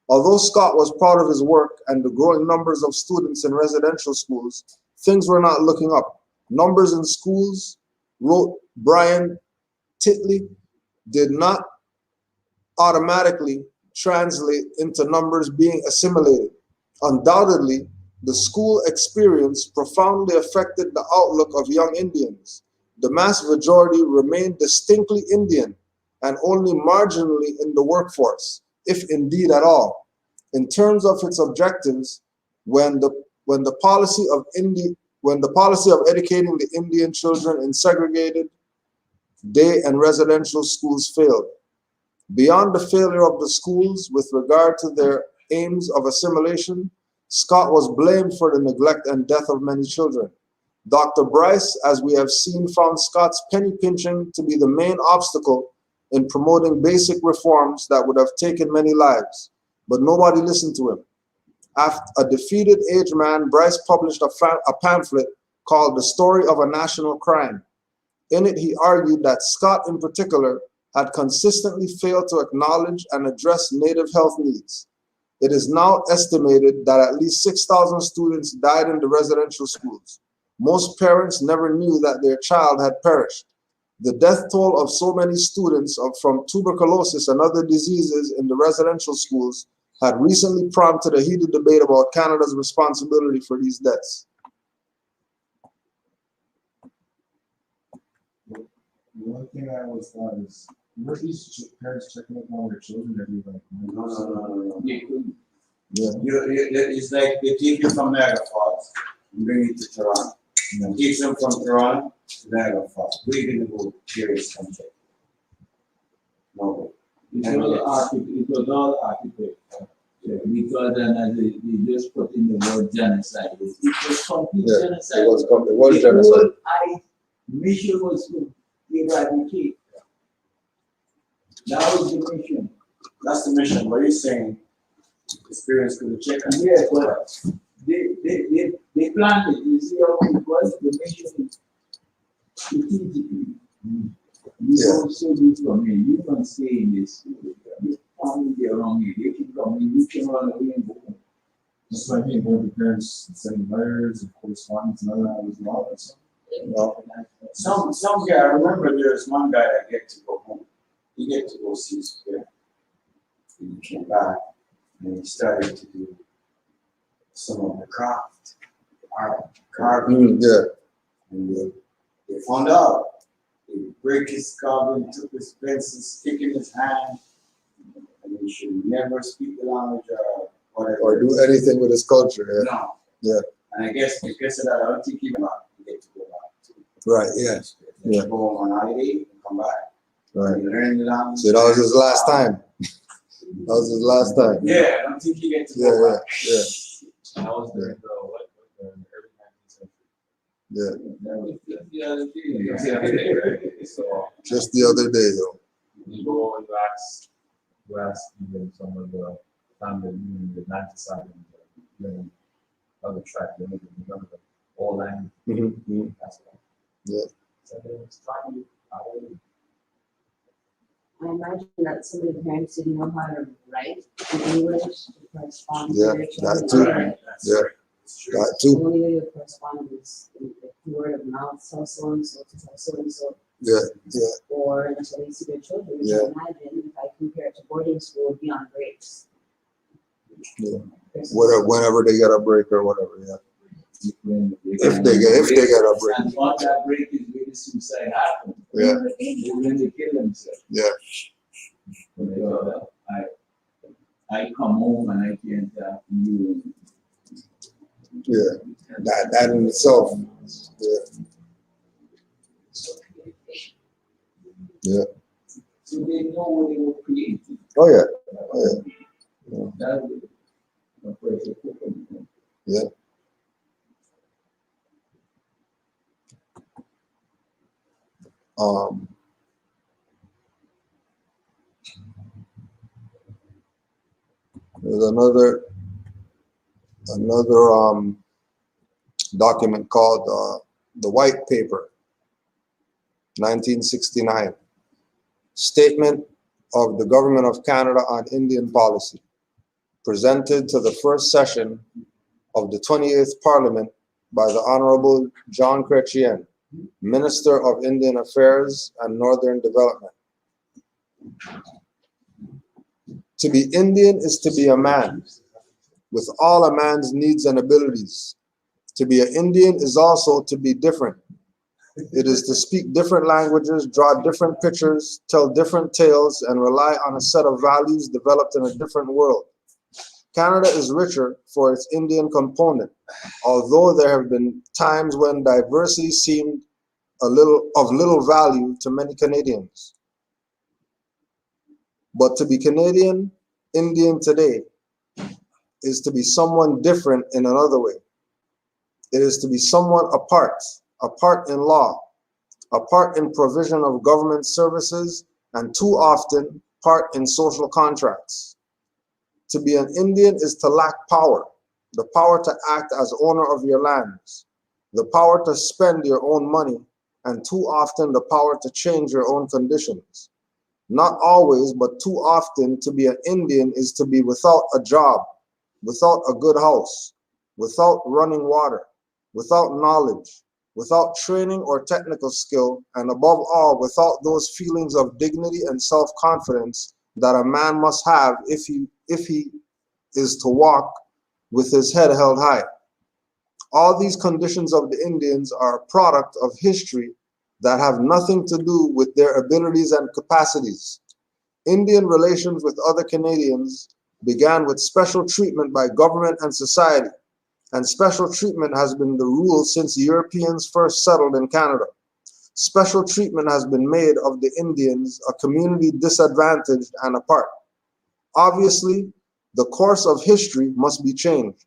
Although Scott was proud of his work and the growing numbers of students in residential schools, things were not looking up. Numbers in schools, wrote Brian Titley, did not automatically translate into numbers being assimilated. Undoubtedly, the school experience profoundly affected the outlook of young Indians. The mass majority remained distinctly Indian and only marginally in the workforce, if indeed at all. In terms of its objectives, when the policy of educating the Indian children in segregated day and residential schools failed. Beyond the failure of the schools with regard to their aims of assimilation, Scott was blamed for the neglect and death of many children. Dr. Bryce, as we have seen, found Scott's penny pinching to be the main obstacle in promoting basic reforms that would have taken many lives, but nobody listened to him. After a defeated aged man, Bryce published a pamphlet called The Story of a National Crime. In it, he argued that Scott in particular had consistently failed to acknowledge and address Native health needs. It is now estimated that at least 6,000 students died in the residential schools. Most parents never knew that their child had perished. The death toll of so many students from tuberculosis and other diseases in the residential schools had recently prompted a heated debate about Canada's responsibility for these deaths. The one thing I always thought is, were these parents checking up on their children every like month? No. They couldn't. Yeah. It's like they take you from Niagara Falls and bring you to Toronto. And teach them from Toronto to Niagara Falls. We're going to go curious country. No. It was all architect. Because they just put in the word genocide. It was complete genocide. It was the genocide. whole mission was to eradicate. That was the mission. That's the mission. What are you saying? Experience could have checked. Yeah, but they planned it. You see how it was? The mission is strategically. You don't say this from me. You don't stay in this. You family there around you. They can come in. You can run away and go home. That's what I mean. Both the parents sending letters and correspondence, none of that was law. Some guy, I remember there's one guy that get to go home. He get to go see his parents. And he came back and he started to do some of the craft, art, carving. And they found out. They break his carving, took his pencil, stick in his hand, and he should never speak the language or whatever. Or do anything with his culture. No. Yeah. And I guess because of that, I don't think he get to go back to. Right, yeah. Yeah. Go on holiday and come back. Right. And learn the language. So that was his last time. That was his last time. Yeah, I don't think he get to go back. Yeah. That was during the early 19th century. Yeah, That was just the other day. Yeah. So just the other day, yo. You go and you ask even some of the family in the 90s and other track, they make it remember the all language. Mm-hmm. That's why. Yeah. So it's trying I imagine that some of the parents didn't know how to write in English to correspond to Yeah, their children. that too. that's Yeah. right. It's true. That The too. only way to correspond is the word of mouth, tell so and so to tell so and so, Yeah, yeah, or until they see their children. Which I Yeah. imagine if I compare it to boarding school, would be on breaks. yeah. There's- Whenever they get a break or whatever, yeah. If they get a break. And on that break is where the suicide happens. Yeah, When they kill themselves. yeah, When they go that, I come home and I can't talk to you. yeah. That in itself. Yeah, yeah. So they know what they were creating. Oh yeah, oh yeah. That's the pressure cooker. Yeah. There's another document called the White Paper, 1969, Statement of the Government of Canada on Indian Policy, presented to the first session of the 28th Parliament by the Honorable John Chrétien, Minister of Indian Affairs and Northern Development. To be Indian is to be a man, with all a man's needs and abilities. To be an Indian is also to be different. It is to speak different languages, draw different pictures, tell different tales, and rely on a set of values developed in a different world. Canada is richer for its Indian component, although there have been times when diversity seemed of little value to many Canadians. But to be Canadian Indian today is to be someone different in another way. It is to be someone apart in law, apart in provision of government services, and too often part in social contracts. To be an Indian is to lack power, the power to act as owner of your lands, the power to spend your own money, and too often the power to change your own conditions. Not always, but too often, to be an Indian is to be without a job, without a good house, without running water, without knowledge, without training or technical skill, and above all, without those feelings of dignity and self-confidence that a man must have if he is to walk with his head held high. All these conditions of the Indians are a product of history that have nothing to do with their abilities and capacities. Indian relations with other Canadians began with special treatment by government and society, and special treatment has been the rule since Europeans first settled in Canada. Special treatment has been made of the Indians, a community disadvantaged and apart. Obviously, the course of history must be changed.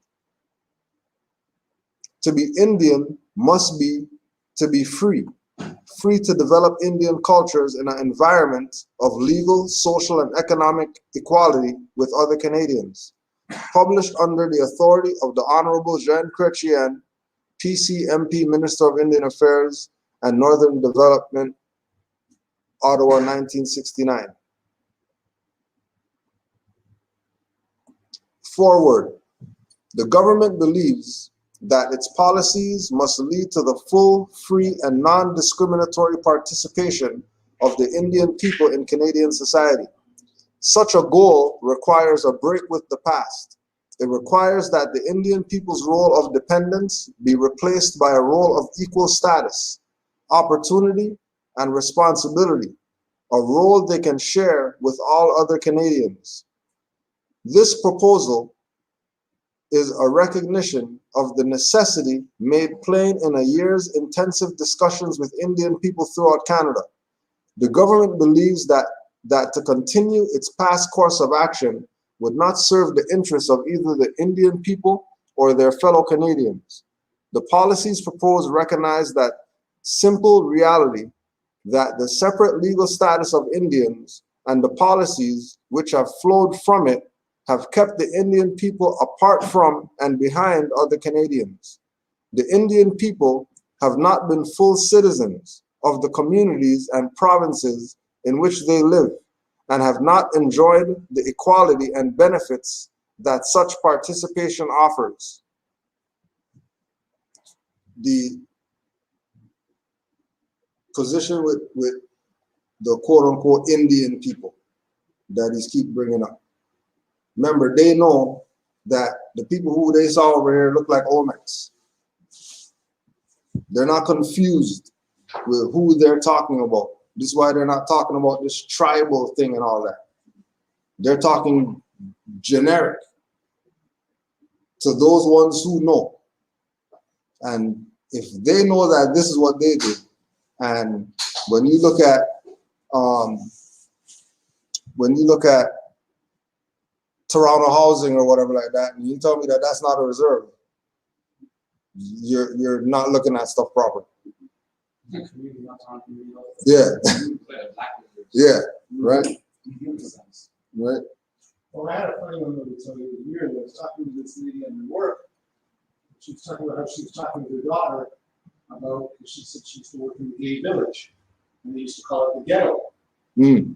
To be Indian must be to be free to develop Indian cultures in an environment of legal, social, and economic equality with other Canadians. Published under the authority of the Honorable Jean Chrétien, PC MP, Minister of Indian Affairs and Northern Development, Ottawa, 1969. Forward. The government believes that its policies must lead to the full, free, and non-discriminatory participation of the Indian people in Canadian society. Such a goal requires a break with the past. It requires that the Indian people's role of dependence be replaced by a role of equal status, opportunity, and responsibility, a role they can share with all other Canadians. This proposal is a recognition of the necessity made plain in a year's intensive discussions with Indian people throughout Canada. The government believes that to continue its past course of action would not serve the interests of either the Indian people or their fellow Canadians. The policies proposed recognize that simple reality that the separate legal status of Indians and the policies which have flowed from it have kept the Indian people apart from and behind other Canadians. The Indian people have not been full citizens of the communities and provinces in which they live and have not enjoyed the equality and benefits that such participation offers. The position with the quote-unquote Indian people that he's keep bringing up. Remember, they know that the people who they saw over here look like Olmecs. They're not confused with who they're talking about. This is why they're not talking about this tribal thing and all that. They're talking generic to those ones who know. And if they know that this is what they did, and when you look at Toronto housing or whatever like that, and you tell me that that's not a reserve, you're not looking at stuff properly. Yeah. Yeah. Right. Right. Well, I had a funny one to tell you. It was weird. I was talking to this lady at work. She was talking about how she was talking to her daughter about, she said she used to work in the gay village, and they used to call it the ghetto. Mm.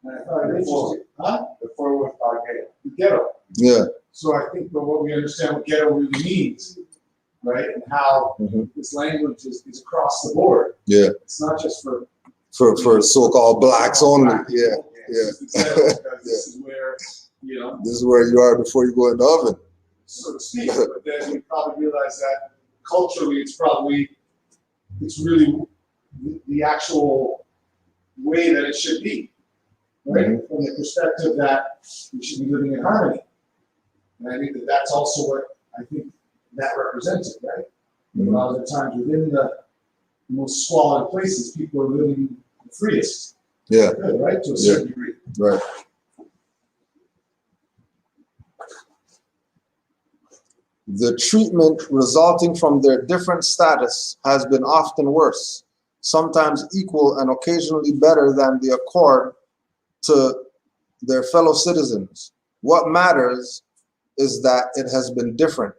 And I thought it interesting. Huh? Before was our ghetto. The ghetto. Yeah. So I think that what we understand what ghetto really means, right, and how this language is across the board. Yeah. It's not just for so-called blacks only. Yeah. Yeah. Because this is where, you know, This is where you are before you go in the oven. so to speak. But then we probably realize that culturally, it's really the actual way that it should be, right? From the perspective that we should be living in harmony. And I think that that's also what I think that represented, right? A lot of the times within the most squalid places, people are living the freest. Yeah. Good, right? To a certain degree. Right. The treatment resulting from their different status has been often worse, sometimes equal and occasionally better than the accord to their fellow citizens. What matters is that it has been different.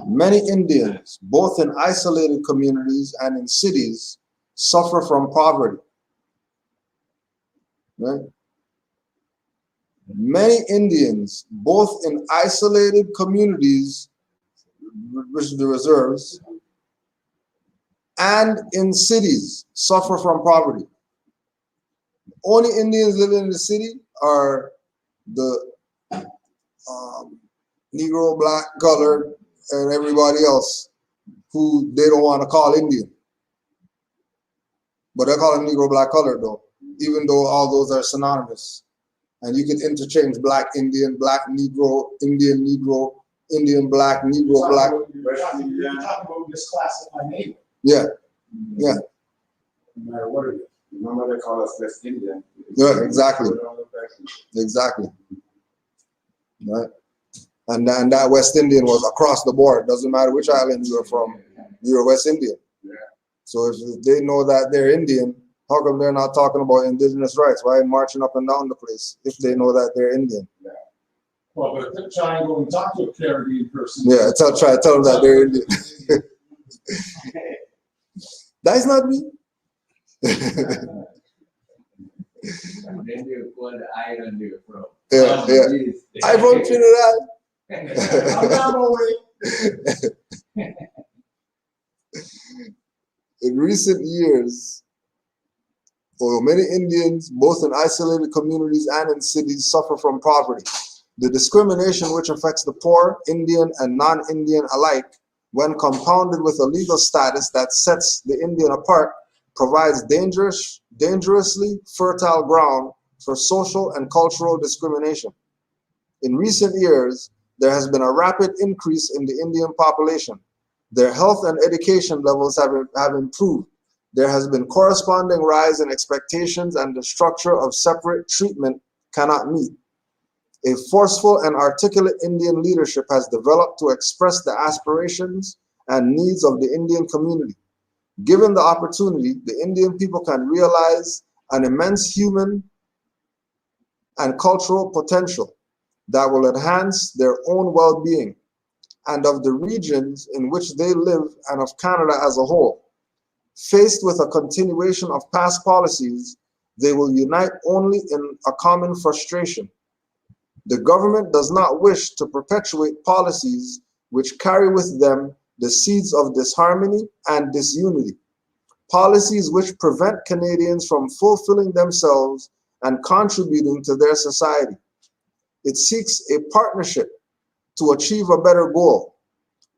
Many Indians, both in isolated communities and in cities, suffer from poverty. Right? Many Indians, both in isolated communities, which is the reserves, and in cities, suffer from poverty. Only Indians living in the city are the Negro, black, colored, and everybody else who they don't want to call Indian. But they call them Negro, black, colored though, even though all those are synonymous. And you can interchange black, Indian, black, Negro, Indian, Negro, Indian, black, Negro, black. You're talking about misclassify neighbor. Yeah, yeah. No matter what it is. Remember they call us West Indian. Yeah, exactly. Exactly. Right. And that West Indian was across the board. Doesn't matter which island you're from, you're West Indian. Yeah. So if they know that they're Indian, how come they're not talking about indigenous rights? Why marching up and down the place if they know that they're Indian? Yeah. Well, but try and go and talk to a Caribbean person. Yeah, try to tell them that they're Indian. That's not me. And then you call the island you're from. Yeah, yeah. I'm from Trinidad. In recent years, although many Indians, both in isolated communities and in cities, suffer from poverty, the discrimination which affects the poor, Indian and non-Indian alike, when compounded with a legal status that sets the Indian apart, provides dangerously fertile ground for social and cultural discrimination. In recent years, there has been a rapid increase in the Indian population. Their health and education levels have improved. There has been corresponding rise in expectations, and the structure of separate treatment cannot meet. A forceful and articulate Indian leadership has developed to express the aspirations and needs of the Indian community. Given the opportunity, the Indian people can realize an immense human and cultural potential that will enhance their own well-being and of the regions in which they live and of Canada as a whole. Faced with a continuation of past policies, they will unite only in a common frustration. The government does not wish to perpetuate policies which carry with them the seeds of disharmony and disunity, policies which prevent Canadians from fulfilling themselves and contributing to their society. It seeks a partnership to achieve a better goal.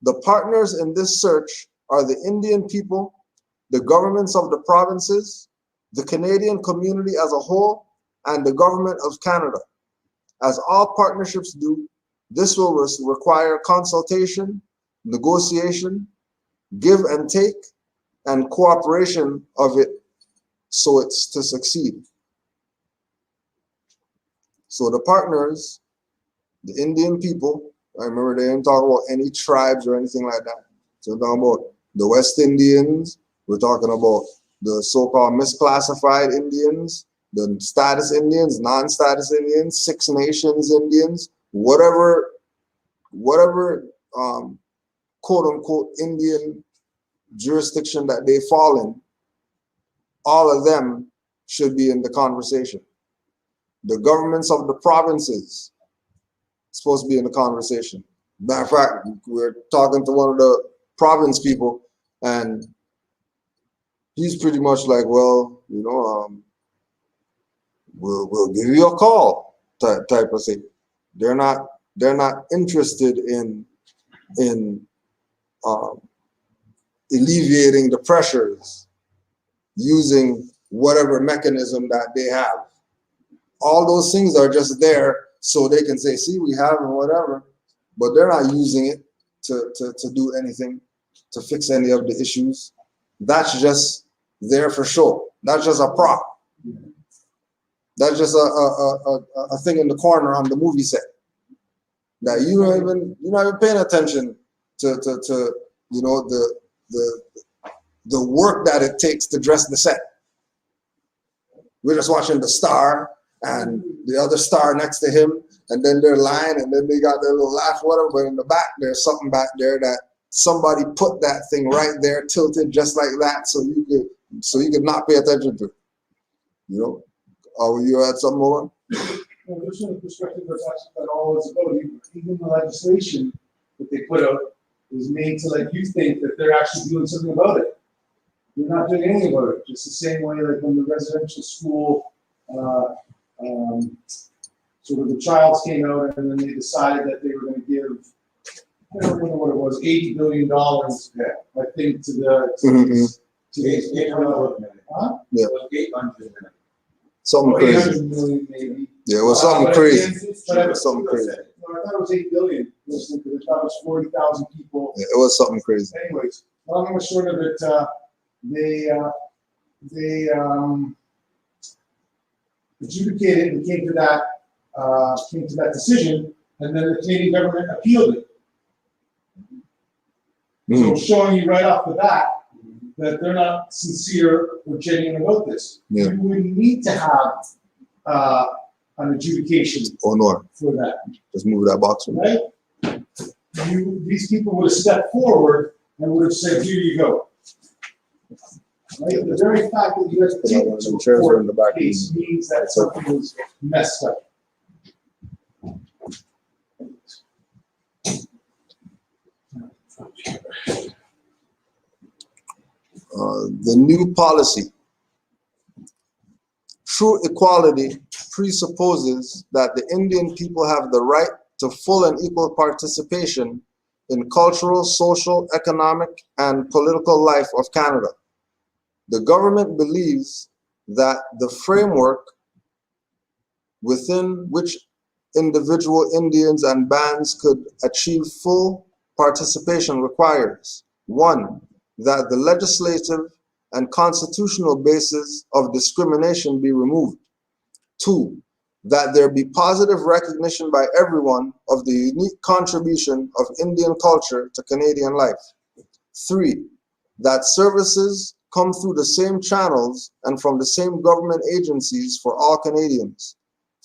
The partners in this search are the Indian people, the governments of the provinces, the Canadian community as a whole, and the government of Canada. As all partnerships do, this will require consultation, negotiation, give and take, and cooperation of it so it's to succeed. So the partners, the Indian people, I remember they didn't talk about any tribes or anything like that. So we're talking about the West Indians, we're talking about the so-called misclassified Indians, the status Indians, non-status Indians, Six Nations Indians, whatever quote-unquote Indian jurisdiction that they fall in, all of them should be in the conversation. The governments of the provinces supposed to be in the conversation. Matter of fact, we're talking to one of the province people, and he's pretty much like, well, you know, we'll give you a call type of thing. They're not interested in alleviating the pressures using whatever mechanism that they have. All those things are just there so they can say, see, we have and whatever, but they're not using it to do anything, to fix any of the issues. That's just there for show. That's just a prop. That's just a thing in the corner on the movie set that you're not even paying attention to you know, the work that it takes to dress the set. We're just watching the star and the other star next to him, and then they're lying, and then they got their little laugh, whatever, but in the back, there's something back there that somebody put that thing right there, tilted just like that, so you could not pay attention to it. You know? Oh, you had something more? Well, just from the perspective of that all is about, even the legislation that they put out is made to let you think that they're actually doing something about it. They're not doing anything about it. Just the same way like when the residential school sort of the trials came out, and then they decided that they were going to give, I don't remember what it was, $80 billion, I think, to the Yeah. 800 million. Something crazy. 800 million maybe. Yeah, it was something crazy. But It was something crazy. I thought it was 8 billion. Because I thought it was 40,000 people. Yeah, it was something crazy. Anyways, long and short of it, they adjudicated and came to that decision, and then the Canadian government appealed it. So showing you right off the bat that they're not sincere or genuine about this. Yeah. You would need to have an adjudication Oh no, for that, just move that box from right? These people would have stepped forward and would have said, here you go. Right? The very fact that you have to take it to a court case means that something was messed up. The new policy. True equality presupposes that the Indian people have the right to full and equal participation in cultural, social, economic, and political life of Canada. The government believes that the framework within which individual Indians and bands could achieve full participation requires: 1, that the legislative and constitutional basis of discrimination be removed; 2, that there be positive recognition by everyone of the unique contribution of Indian culture to Canadian life; 3, that services come through the same channels and from the same government agencies for all Canadians.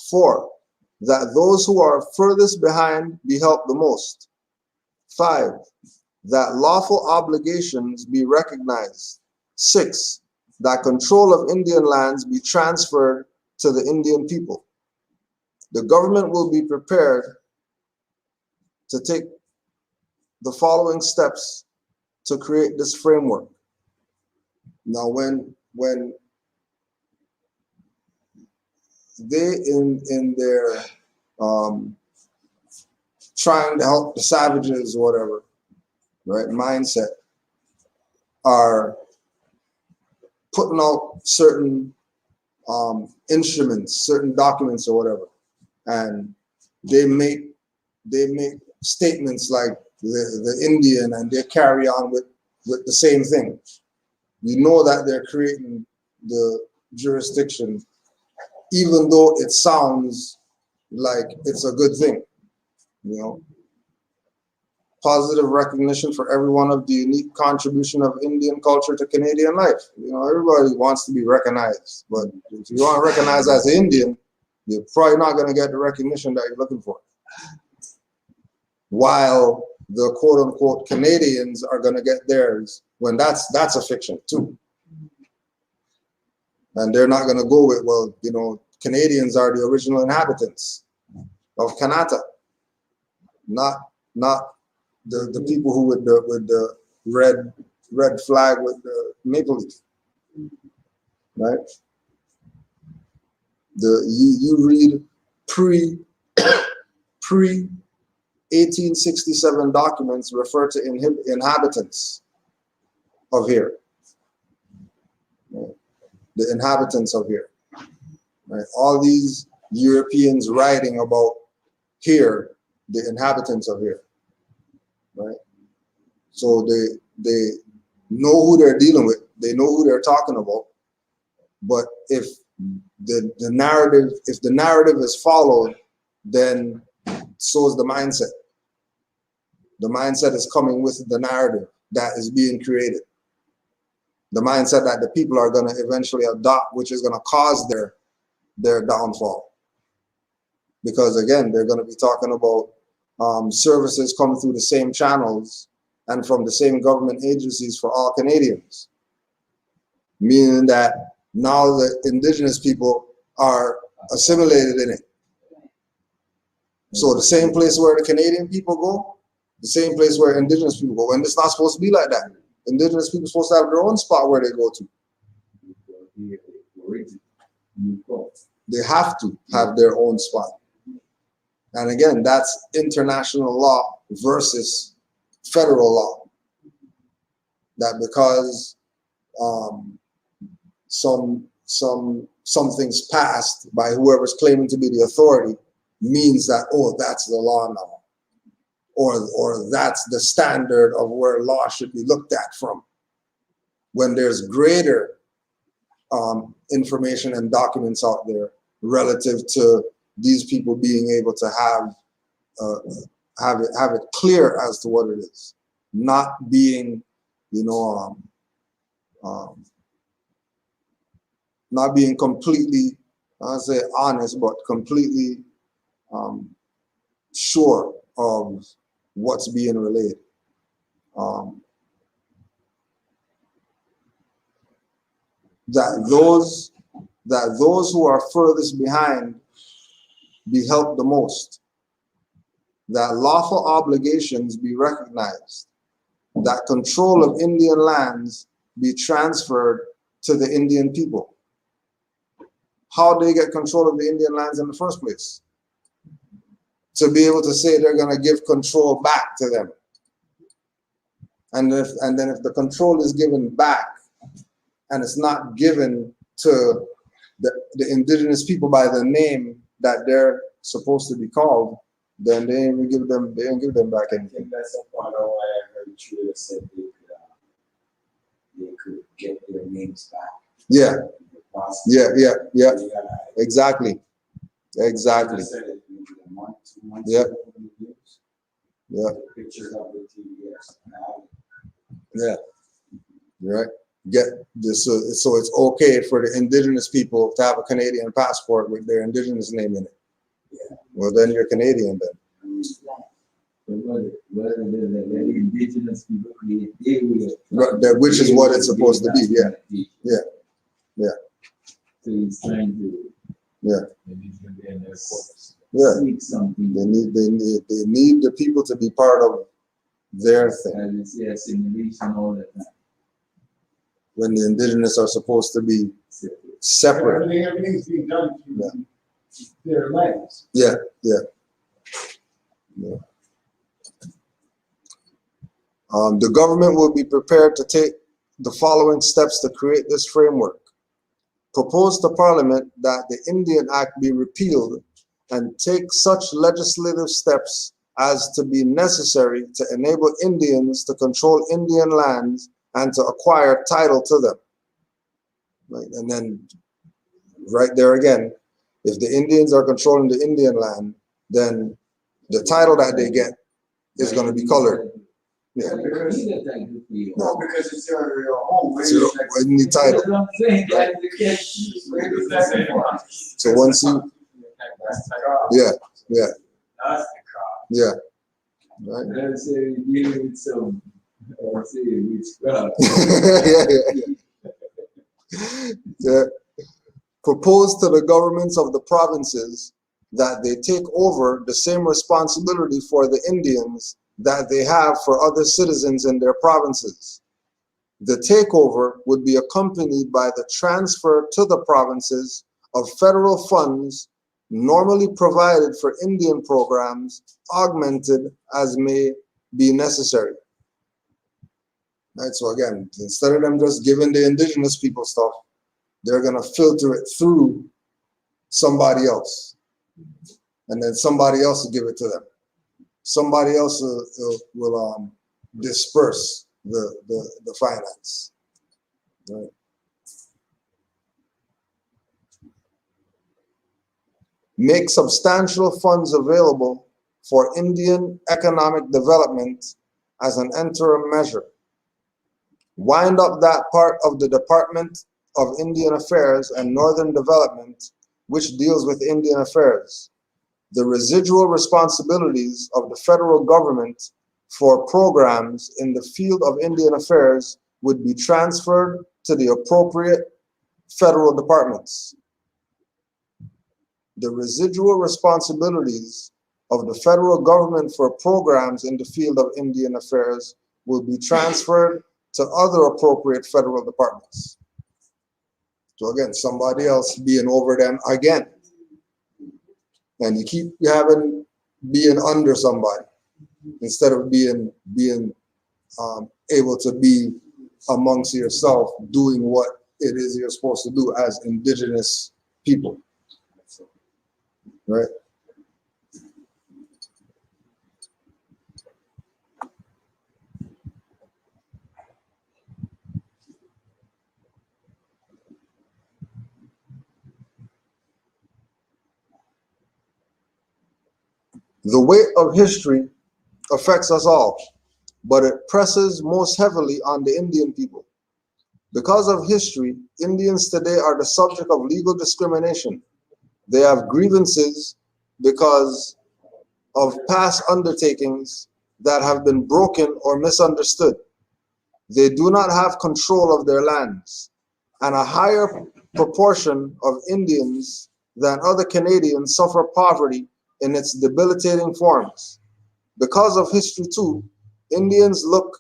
4, that those who are furthest behind be helped the most. 5, that lawful obligations be recognized. 6, that control of Indian lands be transferred to the Indian people. The government will be prepared to take the following steps to create this framework. Now, when they in their trying to help the savages or whatever, right, mindset, are putting out certain instruments, certain documents or whatever, and they make statements like the Indian, and they carry on with the same thing. You know that they're creating the jurisdiction, even though it sounds like it's a good thing, you know. Positive recognition for everyone of the unique contribution of Indian culture to Canadian life. You know, everybody wants to be recognized, but if you want to recognize as an Indian, you're probably not going to get the recognition that you're looking for. While the quote unquote Canadians are going to get theirs, when that's a fiction too. And they're not going to go with, well, you know, Canadians are the original inhabitants of Canada, not the people who with the red flag with the maple leaf, right? You read pre 1867 documents refer to inhabitants of here, right? The inhabitants of here, right? All these Europeans writing about here, the inhabitants of here, right? So they know who they're dealing with, they know who they're talking about, but if the narrative is followed, then so is the mindset. The mindset is coming with the narrative that is being created. The mindset that the people are going to eventually adopt, which is going to cause their downfall. Because again, they're going to be talking about services coming through the same channels and from the same government agencies for all Canadians. Meaning that now the indigenous people are assimilated in it. So the same place where the Canadian people go, the same place where indigenous people go. And it's not supposed to be like that. Indigenous people are supposed to have their own spot where they go to. They have to have their own spot. And again, that's international law versus federal law. That because something's passed by whoever's claiming to be the authority means that, oh, that's the law now. Or that's the standard of where law should be looked at from. When there's greater information and documents out there relative to these people being able to have it clear as to what it is, not being, not being completely, I say honest, but completely sure of what's being relayed. That those who are furthest behind be helped the most. That lawful obligations be recognized. That control of Indian lands be transferred to the Indian people. How do they get control of the Indian lands in the first place? To be able to say they're going to give control back to them. And then if the control is given back and it's not given to the indigenous people by the name that they're supposed to be called, then they ain't give them back anything. I think that's the part of why I heard you said they could get their names back. Yeah. Yeah. Exactly. I said it maybe a month, 2 months Yeah. ago in the news. Yeah. Pictures of the TVS. Yeah, right. Get this, so it's okay for the indigenous people to have a Canadian passport with their indigenous name in it. Well, then you're Canadian then. Rather than the indigenous people create their way of Right, that, which is what it's supposed to be. Yeah, yeah, yeah, So he's trying to yeah, Maybe it's gonna be in their courts. yeah. seek something. They need the people to be part of their thing. And it's the assimilation all the time. When the indigenous are supposed to be separate. Everything's being done through their lands. Yeah, yeah. Yeah. The government will be prepared to take the following steps to create this framework. Propose to Parliament that the Indian Act be repealed and take such legislative steps as to be necessary to enable Indians to control Indian lands and to acquire title to them. Right? And then right there again, if the Indians are controlling the Indian land, then the title that they get is going to be colored. Yeah. No, because it's your home. So you need title. That's what I'm saying, that's the case. Where does that come from? So once you, yeah, yeah, That's the crop. yeah, right. Let's say we're dealing with some, let's say, witchcraft. Yeah. Propose to the governments of the provinces that they take over the same responsibility for the Indians that they have for other citizens in their provinces. The takeover would be accompanied by the transfer to the provinces of federal funds normally provided for Indian programs, augmented as may be necessary. Right, so again, instead of them just giving the indigenous people stuff, they're gonna filter it through somebody else. And then somebody else will give it to them. Somebody else will disperse the finance. Right. Make substantial funds available for Indian economic development as an interim measure. Wind up that part of the Department of Indian Affairs and Northern Development which deals with Indian affairs. The residual responsibilities of the federal government for programs in the field of Indian affairs would be transferred to the appropriate federal departments. The residual responsibilities of the federal government for programs in the field of Indian affairs will be transferred to other appropriate federal departments. So again, somebody else being over them again. And you keep having being under somebody instead of being able to be amongst yourself doing what it is you're supposed to do as indigenous people. Right? The weight of history affects us all, but it presses most heavily on the Indian people. Because of history, Indians today are the subject of legal discrimination. They have grievances because of past undertakings that have been broken or misunderstood. They do not have control of their lands, and a higher proportion of Indians than other Canadians suffer poverty in its debilitating forms. Because of history too, Indians look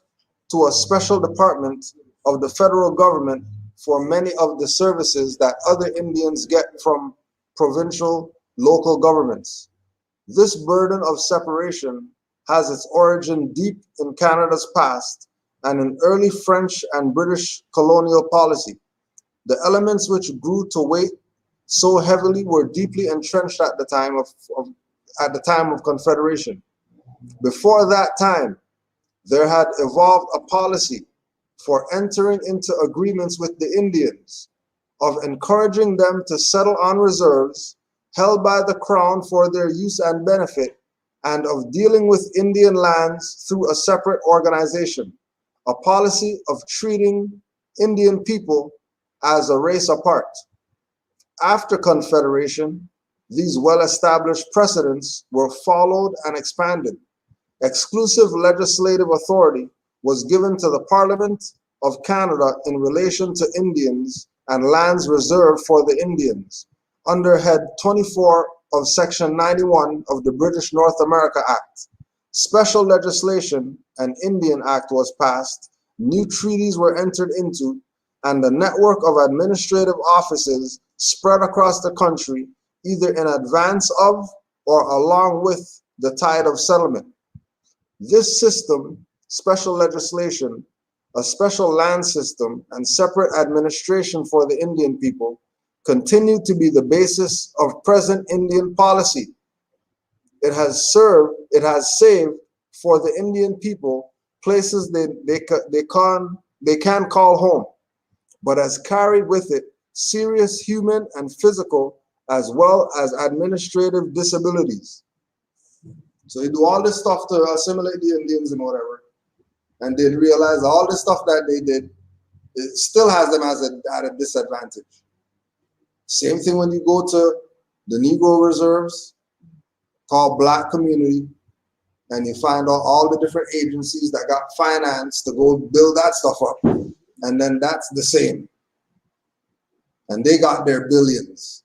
to a special department of the federal government for many of the services that other Indians get from provincial, local governments. This burden of separation has its origin deep in Canada's past and in early French and British colonial policy. The elements which grew to weight so heavily were deeply entrenched at the time of Confederation. Before that time, there had evolved a policy for entering into agreements with the Indians, of encouraging them to settle on reserves held by the Crown for their use and benefit, and of dealing with Indian lands through a separate organization, a policy of treating Indian people as a race apart. After Confederation, these well-established precedents were followed and expanded. Exclusive legislative authority was given to the Parliament of Canada in relation to Indians and lands reserved for the Indians, under Head 24 of Section 91 of the British North America Act. Special legislation, an Indian Act, was passed, new treaties were entered into, and the network of administrative offices spread across the country, either in advance of or along with the tide of settlement. This system, special legislation, a special land system, and separate administration for the Indian people, continued to be the basis of present Indian policy. It has saved for the Indian people places they can call home, but has carried with it serious human and physical as well as administrative disabilities. So they do all this stuff to assimilate the Indians and whatever, and they realize all this stuff that they did, it still has them at a disadvantage. Same thing when you go to the Negro reserves called Black community, and you find out all the different agencies that got finance to go build that stuff up, and then that's the same. And they got their billions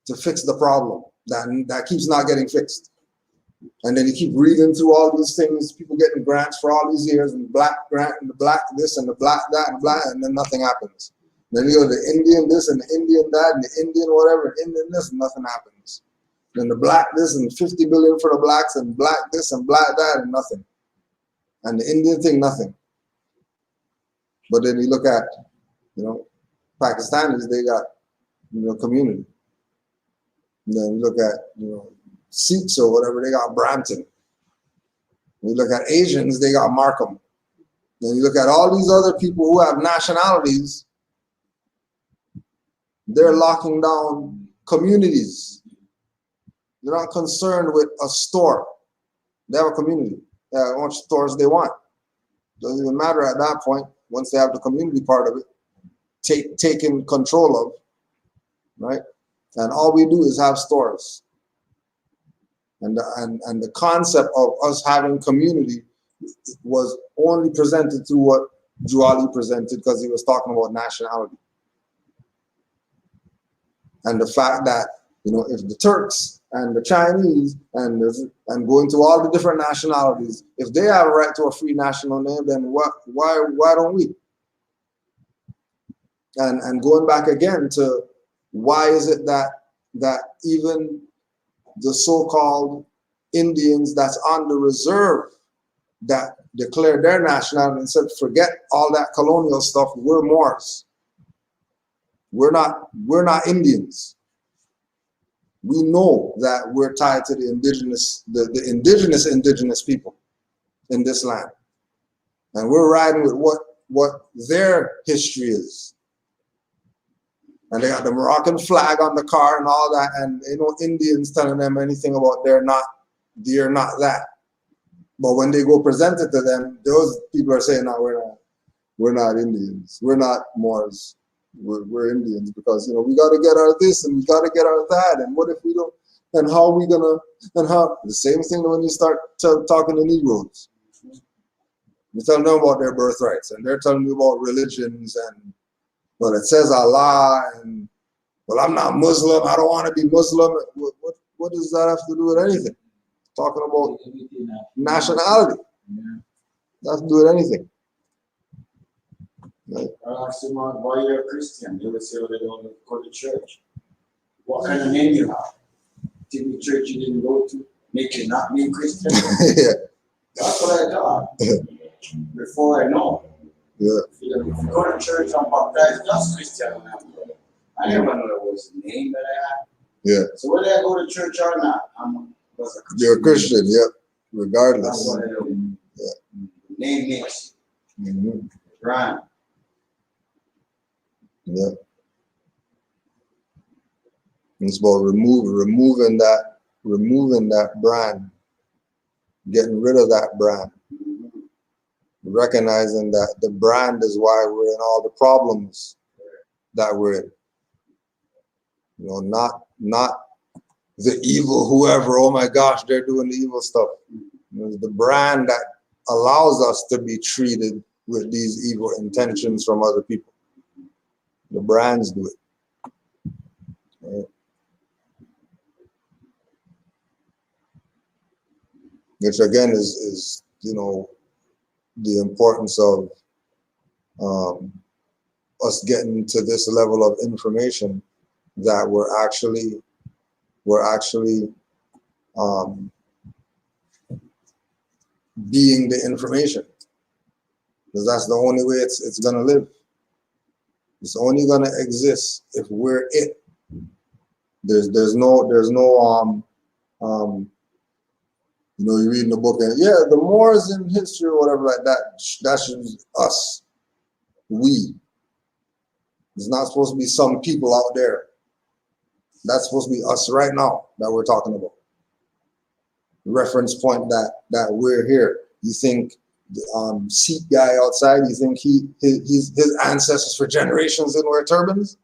to fix the problem that keeps not getting fixed. And then you keep reading through all these things, people getting grants for all these years, and black grant, and the black this, and the black that, and black, and then nothing happens. Then you go to the Indian this, and the Indian that, and the Indian whatever, and Indian this, and nothing happens. Then the black this, and 50 billion for the blacks, and black this, and black that, and nothing. And the Indian thing, nothing. But then you look at, Pakistanis, they got, community. And then you look at, Sikhs or whatever, they got Brampton. You look at Asians, they got Markham. Then you look at all these other people who have nationalities, they're locking down communities. They're not concerned with a store. They have a community. They have how much stores they want. Doesn't even matter at that point, once they have the community part of it, taken control of, right? And all we do is have stores. And the concept of us having community was only presented through what Juali presented, because he was talking about nationality. And the fact that, if the Turks and the Chinese and going to all the different nationalities, if they have a right to a free national name, then why don't we? And going back again to why is it that even the so-called Indians that's on the reserve that declared their nationality and said, forget all that colonial stuff, we're Moors. We're not Indians. We know that we're tied to the indigenous people in this land. And we're riding with what their history is. And they got the Moroccan flag on the car and all that, and Indians telling them anything about they're not that. But when they go present it to them, those people are saying, no, we're not Indians. We're not Moors. We're Indians, because we got to get our this and we got to get our that, and what if we don't, and how are we gonna, and how the same thing when you start talking to Negroes. You tell them about their birthrights, and they're telling you about religions, and well, it says Allah, and well, I'm not Muslim, I don't want to be Muslim. What does that have to do with anything? Talking about nationality. That has to do with anything. Right. I asked them, why you're a Christian? They would say, well, they don't go to church. What kind of name you have? Did the church you didn't go to make you not be a Christian? Yeah. That's what I thought. Before I know. Yeah. If you go to church, I'm baptized, that's Christian. I never knew there was a name that I had. Yeah. So whether I go to church or not, was a Christian. You're a Christian, yeah. Regardless. That's what I know. Yeah. Name makes you. Mm-hmm. Right. Yeah. It's about removing that brand, getting rid of that brand. recognizing that the brand is why we're in all the problems that we're in. You know, not the evil whoever, oh my gosh, they're doing the evil stuff. It's the brand that allows us to be treated with these evil intentions from other people. The brands do it. Right? Which again is you know, the importance of us getting to this level of information that we're actually being the information, because that's the only way it's gonna live. It's only gonna exist if we're it. There's no you know, you read in the book and yeah, the Moors in history or whatever like that, that's just us. We. It's not supposed to be some people out there. That's supposed to be us right now that we're talking about. Reference point that we're here. You think the Sikh guy outside, you think his ancestors for generations didn't wear turbans?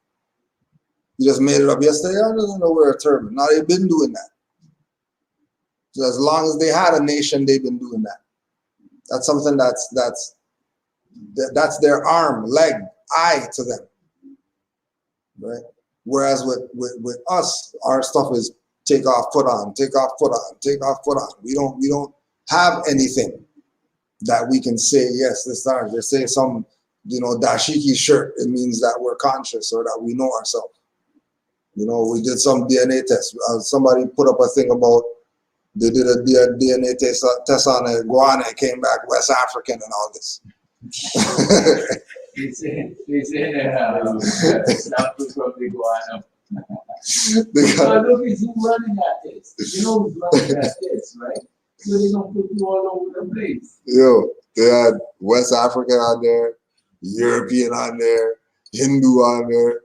You just made it up yesterday. I don't know wear a turban. Now they've been doing that. So as long as they had a nation, they've been doing that. That's something that's their arm, leg, eye to them, right? Whereas with us, our stuff is take off, put on, take off, put on, take off, put on. We don't have anything that we can say, yes, this is ours. They say some, you know, dashiki shirt, it means that we're conscious or that we know ourselves. You know, we did some DNA test. Somebody put up a thing about they did a DNA test on a iguana, it came back West African and all this. They say sample from the iguana. So look, it's who's running that test. You know who's running that test, right? So they don't put you all over the place. Yo, they had West African on there, European on there, Hindu on there,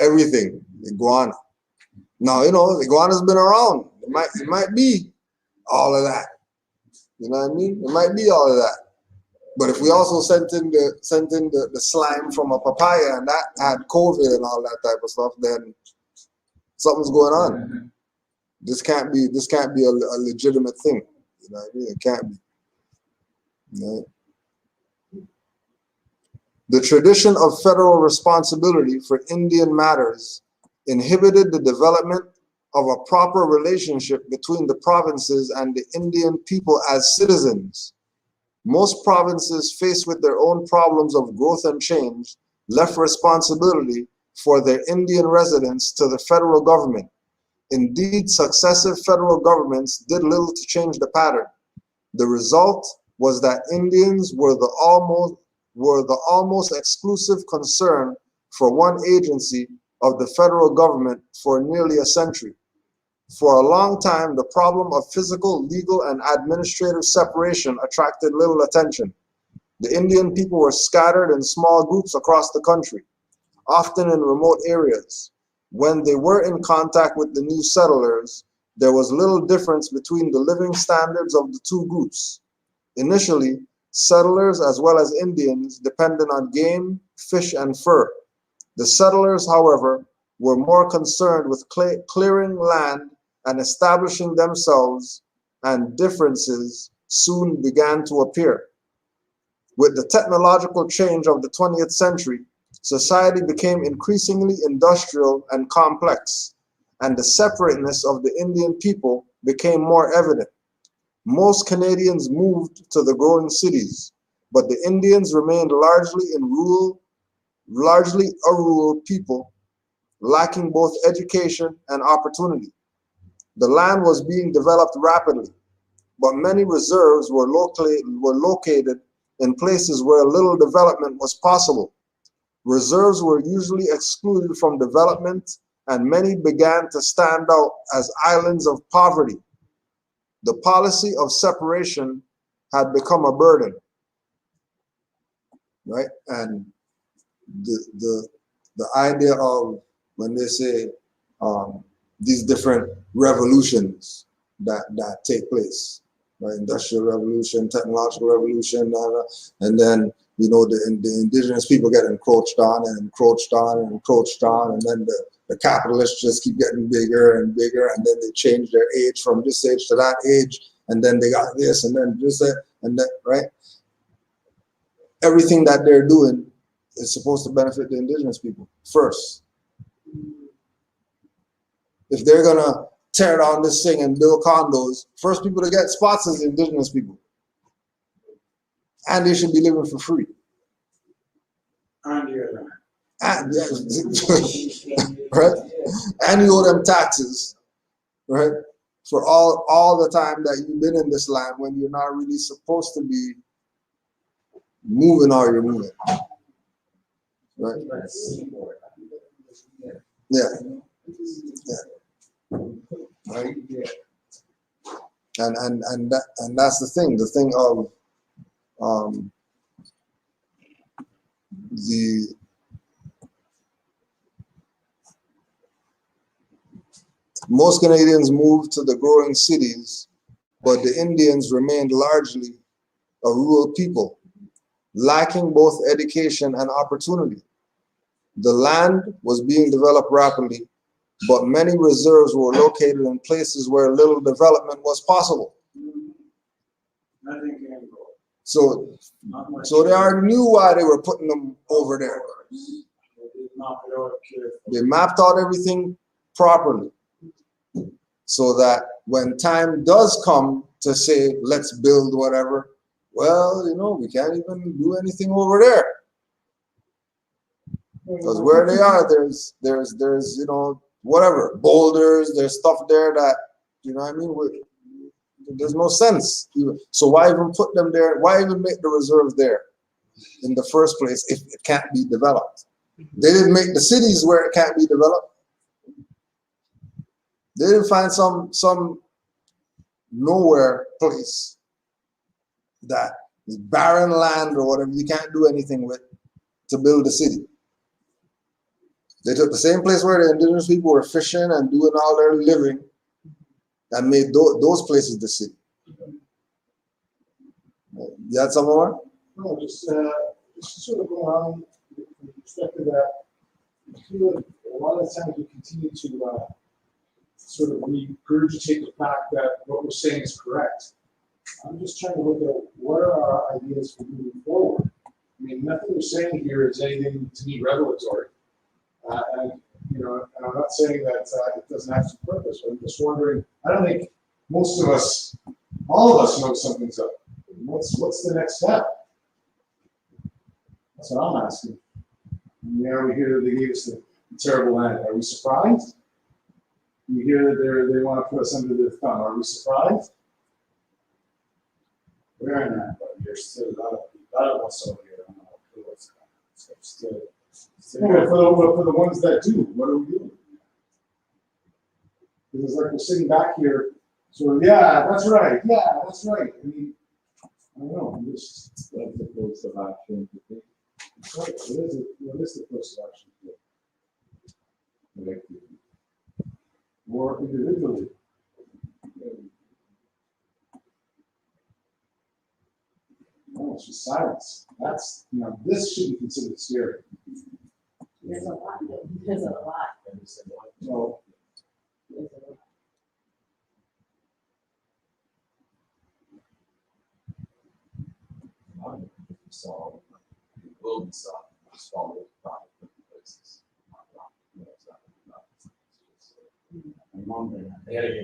everything, iguana. Now, you know, the iguana's been around. It might be all of that. You know what I mean? It might be all of that. But if we also sent in the slime from a papaya and that had COVID and all that type of stuff, then something's going on. This can't be a legitimate thing. You know what I mean? It can't be. Right? The tradition of federal responsibility for Indian matters inhibited the development of a proper relationship between the provinces and the Indian people as citizens. Most provinces, faced with their own problems of growth and change, left responsibility for their Indian residents to the federal government. Indeed, successive federal governments did little to change the pattern. The result was that Indians were the almost exclusive concern for one agency of the federal government for nearly a century. For a long time, the problem of physical, legal, and administrative separation attracted little attention. The Indian people were scattered in small groups across the country, often in remote areas. When they were in contact with the new settlers, there was little difference between the living standards of the two groups. Initially, settlers as well as Indians depended on game, fish, and fur. The settlers, however, were more concerned with clearing land and establishing themselves, and differences soon began to appear. With the technological change of the 20th century, society became increasingly industrial and complex, and the separateness of the Indian people became more evident. Most Canadians moved to the growing cities, but the Indians remained largely a rural people, lacking both education and opportunity. The land was being developed rapidly, but many reserves were located in places where little development was possible. Reserves were usually excluded from development, and many began to stand out as islands of poverty. The policy of separation had become a burden, right? And the idea of when they say these different revolutions that take place, right? Industrial revolution, technological revolution, and then you know the indigenous people get encroached on and encroached on and encroached on, and then the capitalists just keep getting bigger and bigger, and then they change their age from this age to that age, and then they got this, and then this, and that, right? Everything that they're doing is supposed to benefit the indigenous people first. If they're gonna tear down this thing and build condos, first people to get spots is the indigenous people. And they should be living for free. On your land. And, right? And you owe them taxes, right? For all the time that you've been in this land when you're not really supposed to be moving all you're moving. Right? Yeah. Yeah. Right? And that's the thing of most Canadians moved to the growing cities, but the Indians remained largely a rural people, lacking both education and opportunity. The land was being developed rapidly, but many reserves were located in places where little development was possible. Nothing can go. So Not much. they already knew why they were putting them over there. They mapped out everything properly so that when time does come to say, let's build whatever, well, you know, we can't even do anything over there. Because where they are, there's you know, whatever, boulders, there's stuff there that, you know what I mean? There's no sense. So why even put them there? Why even make the reserves there in the first place if it can't be developed? They didn't make the cities where it can't be developed. They didn't find some nowhere place that is barren land or whatever you can't do anything with to build a city. They took the same place where the indigenous people were fishing and doing all their living and made those places the city. You had some more? No, just sort of going on from the perspective that I feel like a lot of times we continue to sort of regurgitate the fact that what we're saying is correct. I'm just trying to look at what are our ideas for moving forward. I mean, nothing we're saying here is anything to me revelatory. And you know, and I'm not saying that it doesn't have some purpose, but I'm just wondering, I don't think most of us, all of us know something's up. What's the next step? That's what I'm asking. Now we hear that they gave us the terrible land. Are we surprised? We hear that they want to put us under their thumb. Are we surprised? We're not, but there's still a lot of us over here don't know what's going on. So still Yeah, for the ones that do, what are we doing? Because it's like we're sitting back here, sort of, yeah, that's right. I mean, I don't know. I'm just That's the course of action to take what is the course of action here? collectively. Or individually? No, it's just silence. That's, you know, this should be considered scary. There's a lot. So, There's a lot. Solve, it will be solved, solve those problems in places.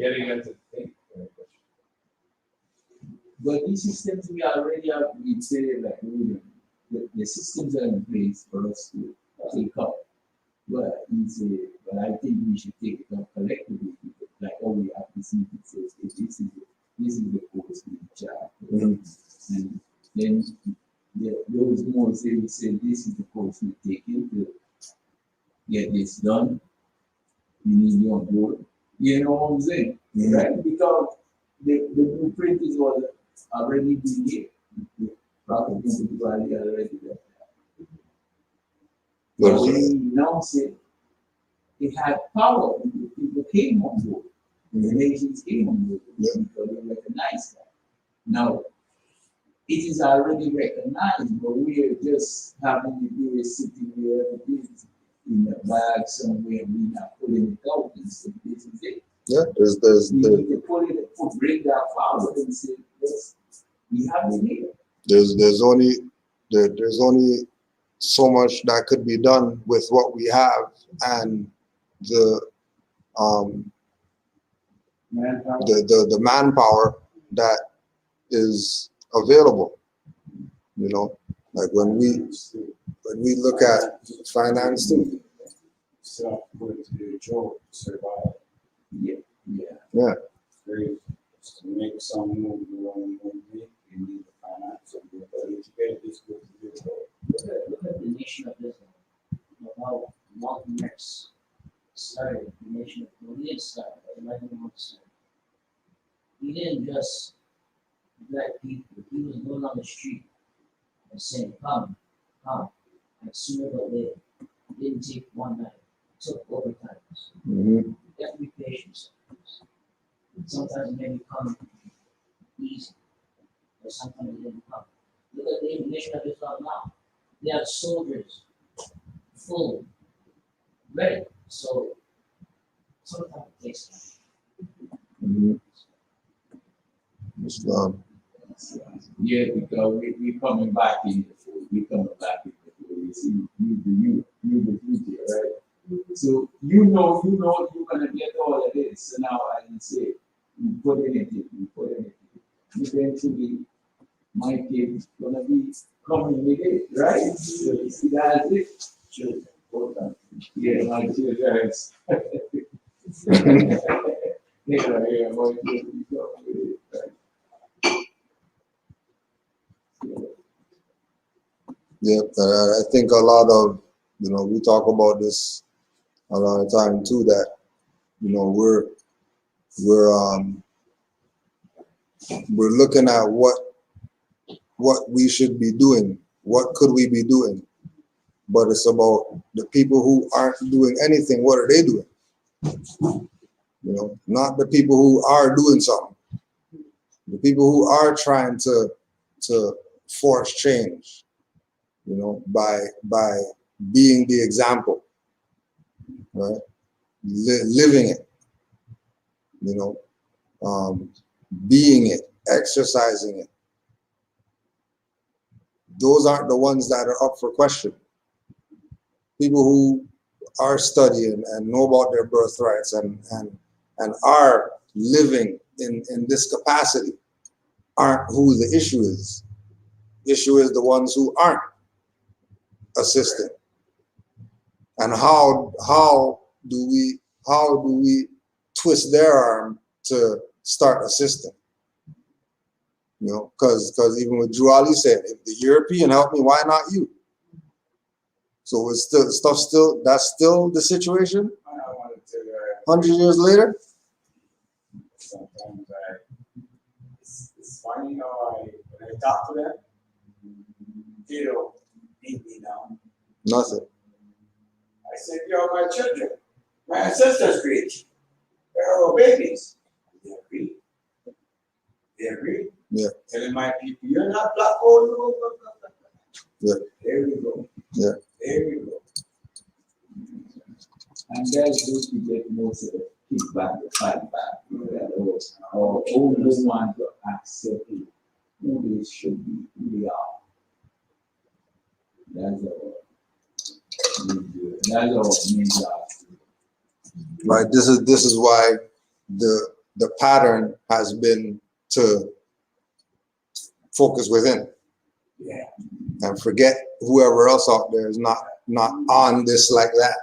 Getting them to think. But these systems we already have, we say like the systems are in place for us to take up. But I think we should take it up collectively. Like we have this meeting says this is the course we charge. And then those more say this is the course we're taking to get this done. We need you on board. You know what I'm saying? Mm-hmm. Right? Because the blueprint is what already been here. The property already there. But we now say it had power. People came on board. The nations came on board because they recognized that. Now, it is already recognized, but we are just having the do is sitting there in the bag somewhere, we're not putting it out and say, this is it. Yeah, We need to put it, bring that forward and say, yes, we have it here. there's only so much that could be done with what we have and the Manpower. the manpower that is available. You know, like when we look at finance too. So, put it to the job, survive. Yeah. Yeah. Great. To make some move, you want to make, you need the finance, and the ability to get this good to do it. Look at the nation of Islam. How Malcolm X started the nation of Islam. He didn't start it, like everyone said. He didn't just let people, he was going on the street and saying, come, and sooner or later. It didn't take one night, it took overtime. Mm-hmm. You have to be patient sometimes. Sometimes it may come easy, but sometimes it didn't come. Look at the nation of Islam now. They have soldiers full, ready. So sometimes it takes time. Mm-hmm. Islam. Yeah, because we coming back in the food. We coming back in the food. You see, you the future, right? So you know you're gonna get all of this. So now I can say, you put in it. Eventually, my kid gonna be coming with it, right? So you see that's it. Children, important. Yeah, my children. Yeah, my children be coming with it, right? Yeah, I think a lot of, we talk about this a lot of time too, that, we're looking at what we should be doing, what could we be doing, but it's about the people who aren't doing anything. What are they doing? Not the people who are doing something. The people who are trying to force change, by being the example, right? Living it, being it, exercising it. Those aren't the ones that are up for question. People who are studying and know about their birthrights and are living in this capacity aren't who the issue is. The issue is the ones who aren't assisting. And how do we twist their arm to start assisting? Because even with Drew Ali said, if the European helped me, why not you? So it's still that's still the situation. I wanted to, 100 years later. sometimes it's funny how when I talk to them, they don't need me now. Nothing. I said, you're my children. My ancestors created you. They're all babies. They agree. They agree. Yeah. Telling my people, you're not black, oh no, blah, blah, blah, blah. Yeah. There we go. Yeah. There we go. And that's those who get most of the kickback, the fight back, or all those ones to accept it, who they should be, who they are. That's all. That's all main job. Right. This is why the pattern has been to focus within. Yeah. And forget whoever else out there is not on this like that,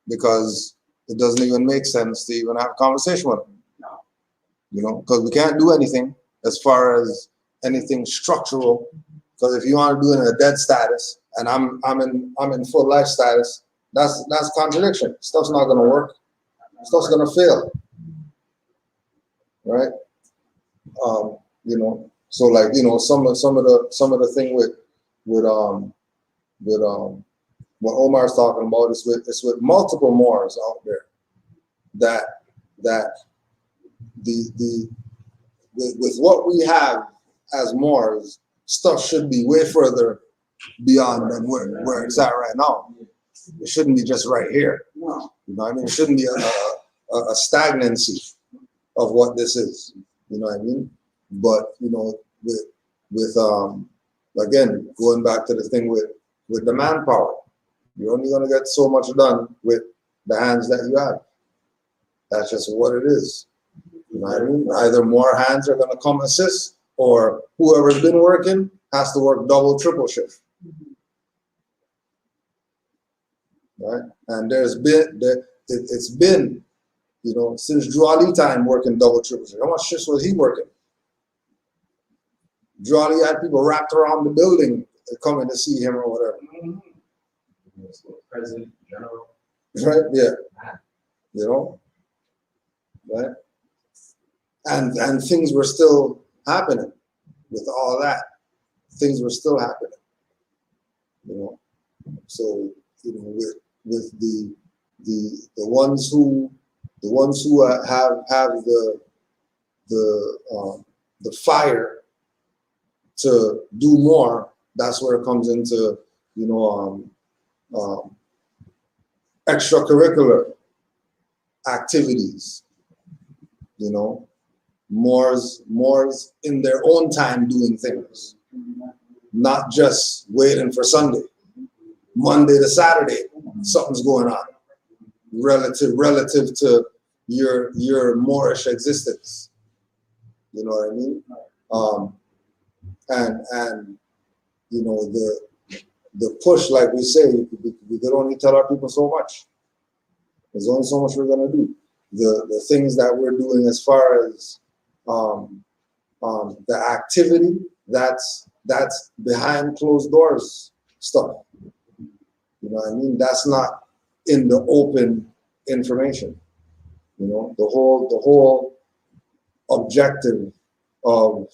because it doesn't even make sense to even have a conversation with them. No. Because we can't do anything as far as anything structural. Because if you want to do it in a dead status and I'm in full life status, that's contradiction. Stuff's not going to work. Stuff's going to fail. Right? So like some of the thing with what Omar's talking about is with multiple mores out there that with what we have as Moors, stuff should be way further beyond than where it's at right now. It shouldn't be just right here. No. You know what I mean? It shouldn't be a stagnancy of what this is. You know what I mean? But, you know, with again, going back to the thing with the manpower, you're only going to get so much done with the hands that you have. That's just what it is. You know what I mean? Either more hands are going to come assist, or whoever's been working has to work double, triple shift. Right? And it's been, you know, since Drew Ali time working double, triple shift. How much shifts was he working? Drew Ali had people wrapped around the building coming to see him or whatever. President, general. Right? Yeah. You know? Right? And things were still happening with all that. Things were still happening. You know? So, you know, with the ones who have the fire to do more, that's where it comes into, you know, extracurricular activities. You know, Moors in their own time doing things, not just waiting for Sunday. Monday to Saturday, something's going on relative to your Moorish existence. You know what I mean? And you know, the push, like we say, we could only tell our people so much. There's only so much we're gonna do. The things that we're doing as far as the activity, that's behind closed doors stuff. You know what I mean? That's not in the open information. You know, the whole objective of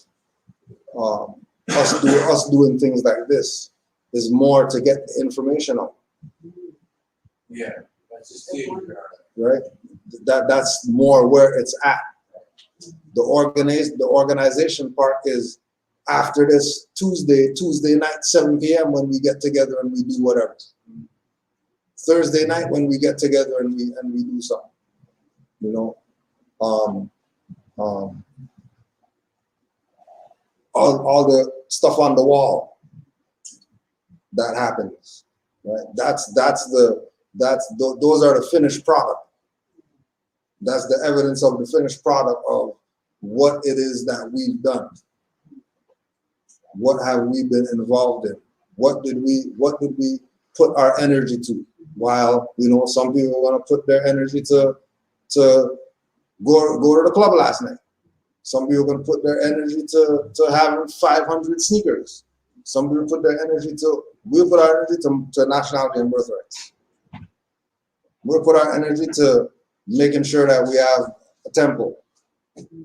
us doing things like this is more to get the information out. Yeah, that's just it. Right? That's more where it's at. The organization part is after this Tuesday night, 7 p.m. when we get together and we do whatever. Thursday night when we get together and we do something. You know, all the stuff on the wall that happens, right? Those are the finished product. That's the evidence of the finished product of what it is that we've done. What have we been involved in? What did we put our energy to? While, you know, some people want to put their energy to go to the club last night. Some people can put their energy to having 500 sneakers. Some people put their energy we'll put our energy to nationality and birthrights. We'll put our energy to making sure that we have a temple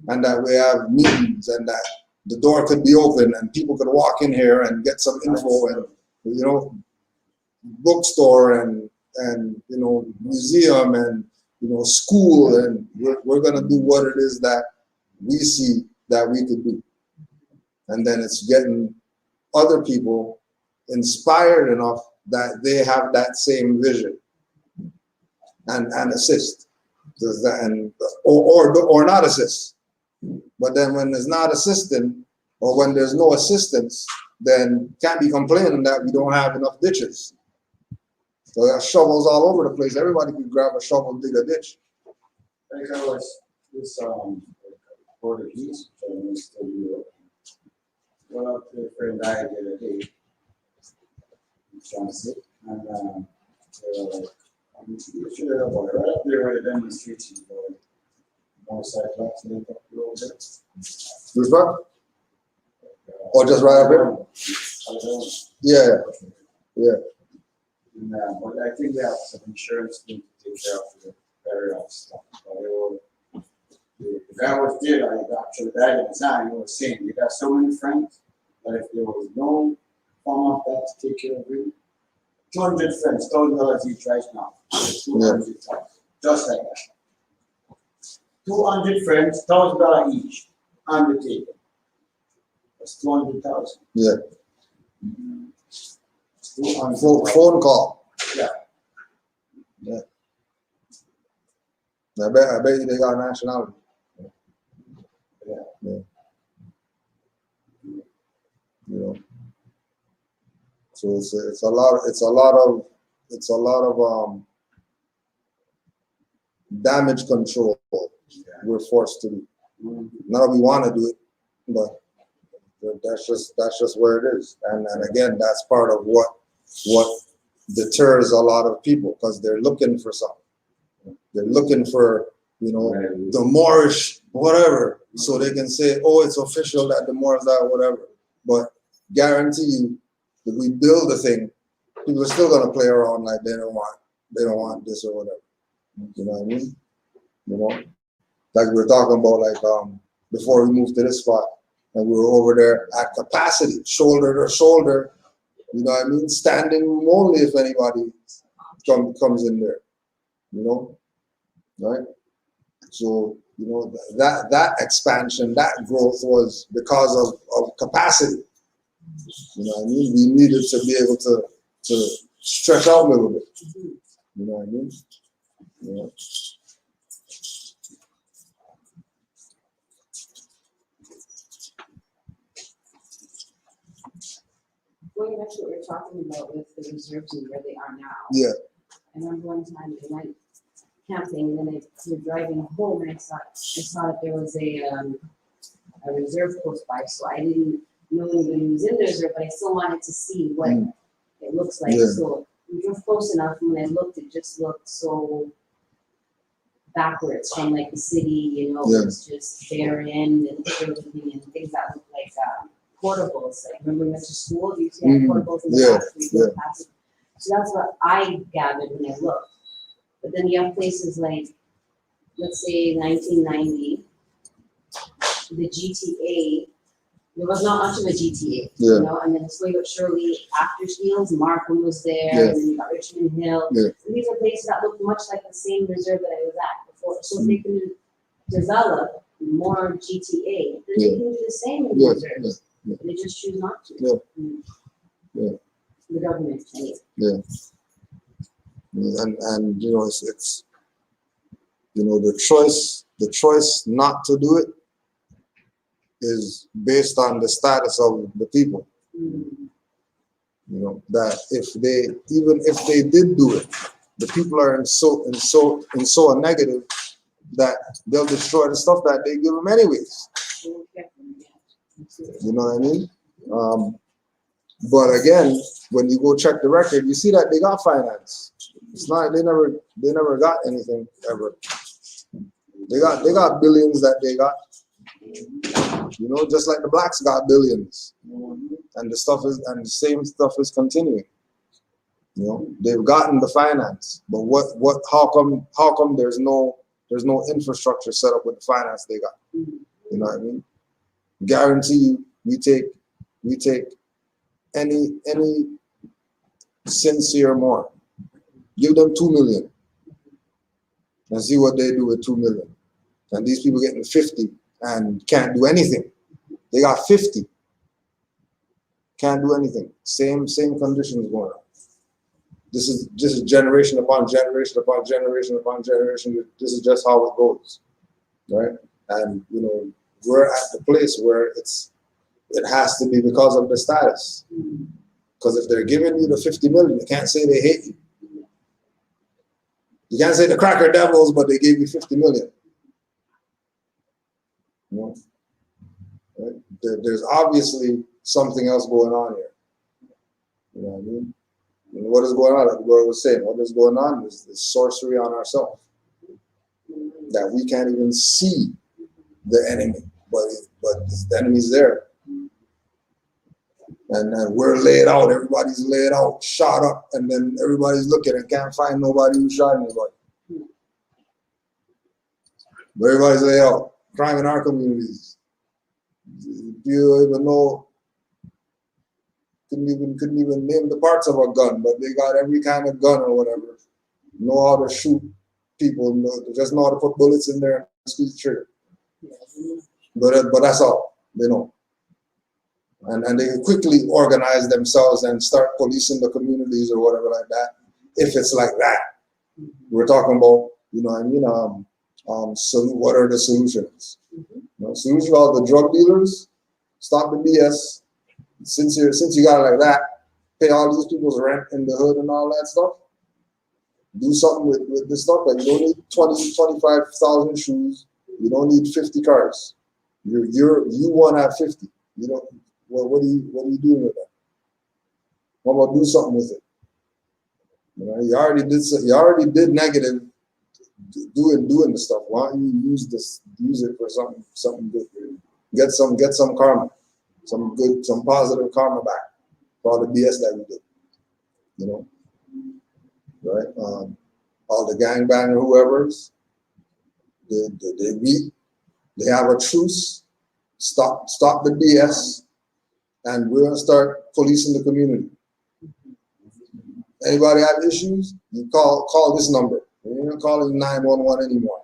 and that we have meetings and that the door could be open and people could walk in here and get some info and, you know, bookstore and you know, museum and, you know, school, and we're gonna do what it is that we see that we could do. And then it's getting other people inspired enough that they have that same vision and assist. Or not assist. But then when there's not assisting, or when there's no assistance, then can't be complaining that we don't have enough ditches. So there are shovels all over the place. Everybody can grab a shovel and dig a ditch. Like I was this Portuguese Chinese studio. Went up to a friend I the other day in transit, and they were like, I'm sure about it. Right up there where the demonstration for motorcycle accident up the road there. Which one? Or just right up here? Yeah. Yeah. And, but I think they have some insurance thing to take care of the burial stuff. But the guy was there, like actually died at the time, he was saying, you got so many friends that if there was no form of that to take care of you, 200 friends, $1,000 each right now. 200 times. Just like that. 200 friends, $1,000 each on the table. It's 200,000. Yeah. 200,000. Phone call. Yeah. Yeah. I bet you they got nationality. Yeah. Yeah. You know. So it's a lot of damage control we're forced to do. Not that we want to do it, but that's just where it is. And again, that's part of what deters a lot of people, because they're looking for something. They're looking for, you know, the Moorish whatever, so they can say, oh, it's official that the Moors are whatever. But guarantee you, if we build a thing, people are still gonna play around like they don't want this or whatever. You know what I mean? You know, like we were talking about, like before we moved to this spot, and we were over there at capacity, shoulder to shoulder. You know what I mean? Standing room only if anybody comes in there. You know, right? So you know that expansion, that growth was because of capacity. You know what I mean? We needed to be able to stretch out a little bit. You know what I mean? Yeah. Going back to what we were talking about with the reserves and where they are now. Yeah. I remember one time we went camping, and then we were driving home, and I saw that there was a reserve close by, so I didn't know anybody was in the reserve, but I still wanted to see what it looks like. Yeah. So we drove close enough, and when I looked, it just looked so backwards from like the city, you know, Yeah. it was just barren and everything and things that looked like portables. Like remember we went to school, you used to have portables in the Yeah, back, we drove past it. So that's what I gathered when I looked. But then you have places like, let's say 1990, the GTA, there was not much of a GTA, Yeah. you know, and then slowly but surely after Steele's, Markham was there, Yeah. and then you got Richmond Hill. Yeah. And these are places that look much like the same reserve that I was at before. So if they can develop more GTA, then they can do the same in Yeah. reserves. Yeah. They just choose not to. Yeah. Yeah. The government, anyway. Yeah. And you know it's you know the choice not to do it is based on the status of the people. Mm. You know that if they did do it, the people are in so a negative that they'll destroy the stuff that they give them anyways. You know what I mean? But again, when you go check the record, you see that they got finance. It's not they never got anything ever. They got billions that they got. You know, just like the blacks got billions, and the same stuff is continuing. You know, they've gotten the finance, but how come there's no infrastructure set up with the finance they got? You know what I mean? Guarantee you, we take any sincere more, give them 2 million and see what they do with 2 million. And these people getting 50 and can't do anything. They got 50, can't do anything. Same conditions going on. This is generation upon generation upon generation upon generation. This is just how it goes, right? And you know, we're at the place where it has to be because of the status. Because if they're giving you the 50 million, you can't say they hate you. You can't say the cracker devils, but they gave you 50 million. You know? Right? There's obviously something else going on here. You know what I mean? And what is going on? Like what I was saying, what is going on is sorcery on ourselves. That we can't even see the enemy, but the enemy's there. And we're laid out, everybody's laid out, shot up, and then everybody's looking and can't find nobody who shot anybody. But everybody's laid out. Crime in our communities. You even know, couldn't even name the parts of a gun, but they got every kind of gun or whatever. Know how to shoot people, just know how to put bullets in there and squeeze the trigger. But that's all they know. And they quickly organize themselves and start policing the communities or whatever like that. If it's like that, we're talking about, you know what I mean? So what are the solutions? You know, solution are the drug dealers, stop the BS. Since you got it like that, pay all these people's rent in the hood and all that stuff. Do something with this stuff. Like you don't need 25,000 shoes. You don't need 50 cars. You want to have 50. You don't. What are you doing with that? What about do something with it? You know, you already did negative doing the stuff. Why don't you use it for something good? Get some karma, some positive karma back for all the BS that we did. You know, right? All the gangbanger whoever's, they meet, they have a truce, stop the BS, and we're gonna start policing the community. Anybody have issues? You call this number. You're not calling 911 anymore.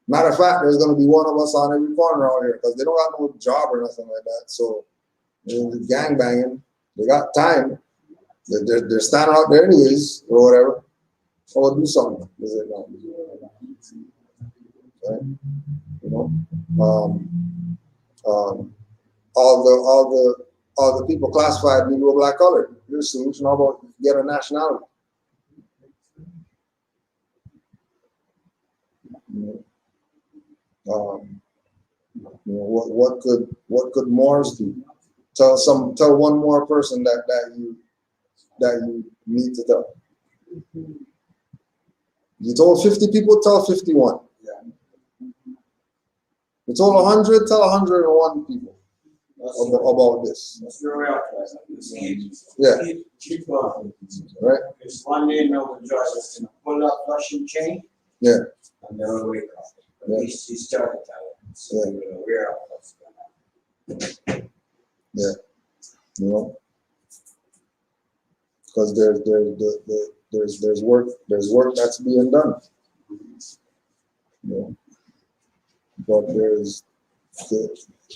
Matter of fact, there's gonna be one of us on every corner out here because they don't have no job or nothing like that. So the gang banging, they got time. They're standing out there anyways or whatever. So we'll do something. Right? You know, all the people classified Negro, black, colored. Here's a solution. How about get a nationality? You know, what could Moors do? Tell one more person that you need to tell. You told 50 people, tell 51. You told 100, tell 101 people about this. Yeah. Right. It's one day no George is gonna pull up flushing chain. Yeah. And they'll wake up. At least he started telling us. So we're aware of what's going on. Yeah. You know, because there's work that's being done. You know, but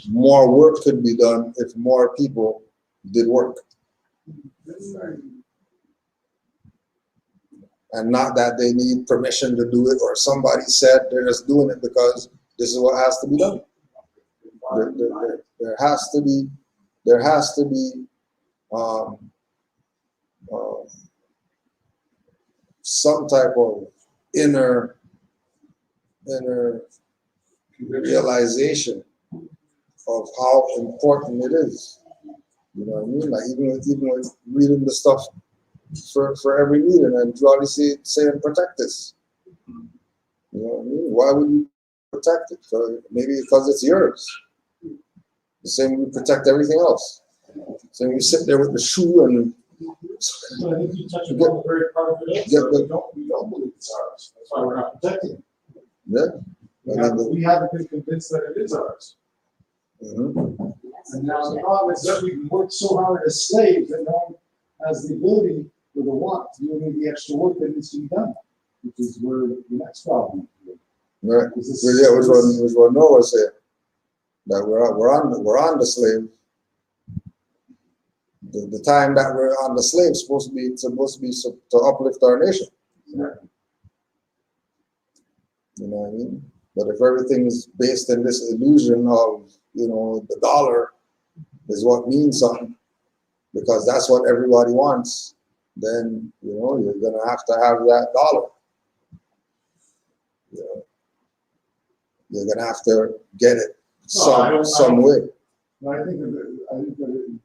more work could be done if more people did work. And not that they need permission to do it or somebody said, they're just doing it because this is what has to be done. There has to be some type of inner realization of how important it is. You know what I mean? Like even with reading the stuff for every meeting and Jolly saying protect this. You know what I mean? Why would you protect it? So maybe because it's yours. The same way we protect everything else. So you sit there with the shoe and So I think you touch upon the very part of it. We don't believe it's ours. That's why we're not protecting it. Yeah. We haven't been convinced that it is ours. Mm-hmm. And now the problem is that we've worked so hard as slaves that no one has the ability or the want to do any of the extra work that needs to be done, which is where the next problem is. Right. Yeah, which one Noah said. That we're on the slave. The time that we're on the slave is supposed to be to uplift our nation. Exactly. You know what I mean? But if everything is based in this illusion of, you know, the dollar is what means something, because that's what everybody wants, then, you know, you're gonna have to have that dollar. You know, you're gonna have to get it some way. I think that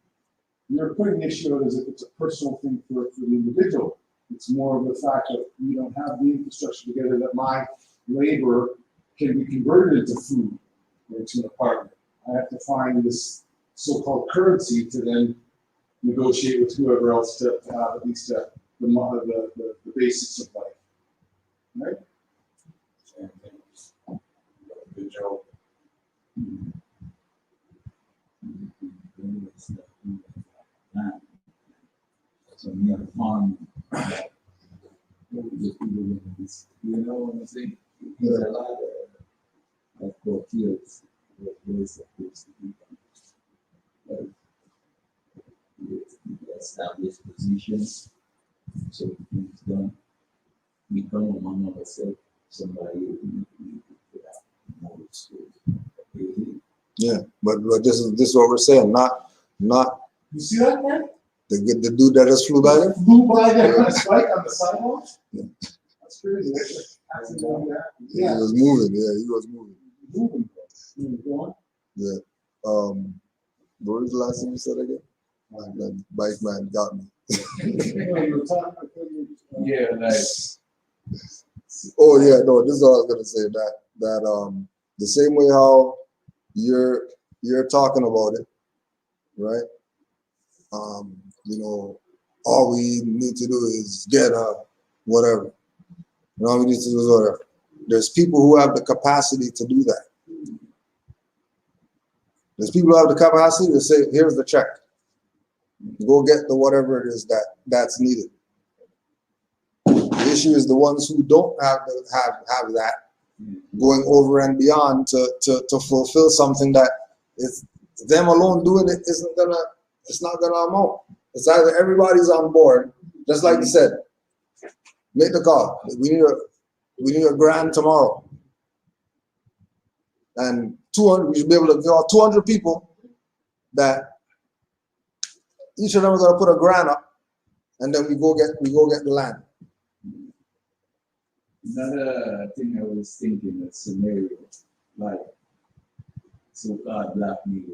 you're putting the issue as if it's a personal thing for the individual. It's more of the fact that we don't have the infrastructure together that my labor can be converted into food or into an apartment. I have to find this so-called currency to then negotiate with whoever else to have at least the basics of life. Right? Same thing. Good job. So we have fun. You know what I'm saying? There's a lot of fields where it's supposed to be done. establish positions, so things done. We come among ourselves, somebody who put out more schools. Yeah, but this is what we're saying. Not You see that, man? the dude that just flew by there. Flew by there on his bike on the sidewalk? Yeah. That's crazy. He was moving. Yeah, he was moving. Moving. Yeah. What was the last thing you said again? That bike man got me. Yeah, like. Oh yeah, no, this is all I was gonna say. That the same way how you're talking about it, right? You know, all we need to do is get whatever. And all we need to do is whatever. There's people who have the capacity to do that. There's people who have the capacity to say, here's the check. Go get the whatever it is that's needed. The issue is the ones who don't have that going over and beyond to fulfill something that is them alone doing it it's not gonna amount. It's either everybody's on board, just like you said, make the call. We need a grand tomorrow. And 200, we should be able to call 200 people that each of them are gonna put a grand up, and then we go get the land. Another thing I was thinking, a scenario, like so-called black people,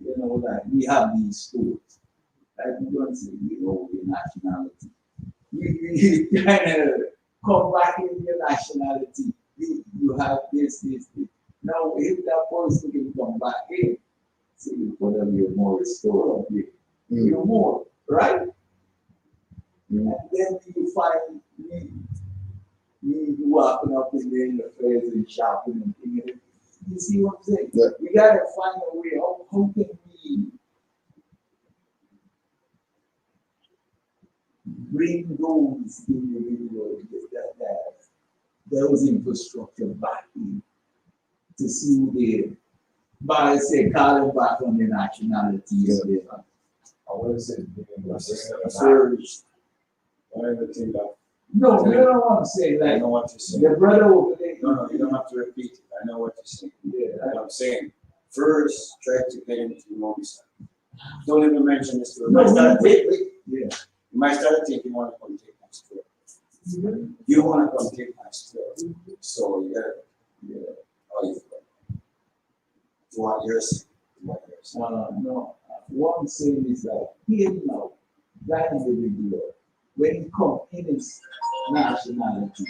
you know, like we have these schools, like we don't say we know your nationality. You kind of come back in your nationality. You have this. Now, if that person can come back in, so you put them your more restored up here, you're more, right? And then you find me walking up in there in the fairs and shopping and things. You see what I'm saying? Yeah. We gotta find a way. How can we bring those individuals those infrastructure back in to see who they, by say, call them back on their nationality. Yeah. I would say, Surge. Everything that. No, you don't want to say I like know what you're saying. the brother over there. No, you don't have to repeat it. I know what you're saying. Yeah, What I'm saying, first, try to get into the moment. Don't even mention this to him. No, You might start thinking, you want to come take my store. You want to come take my store. So, how you feel? What you're saying. No, what I'm saying is that here now, that individual, when he comes in his nationality,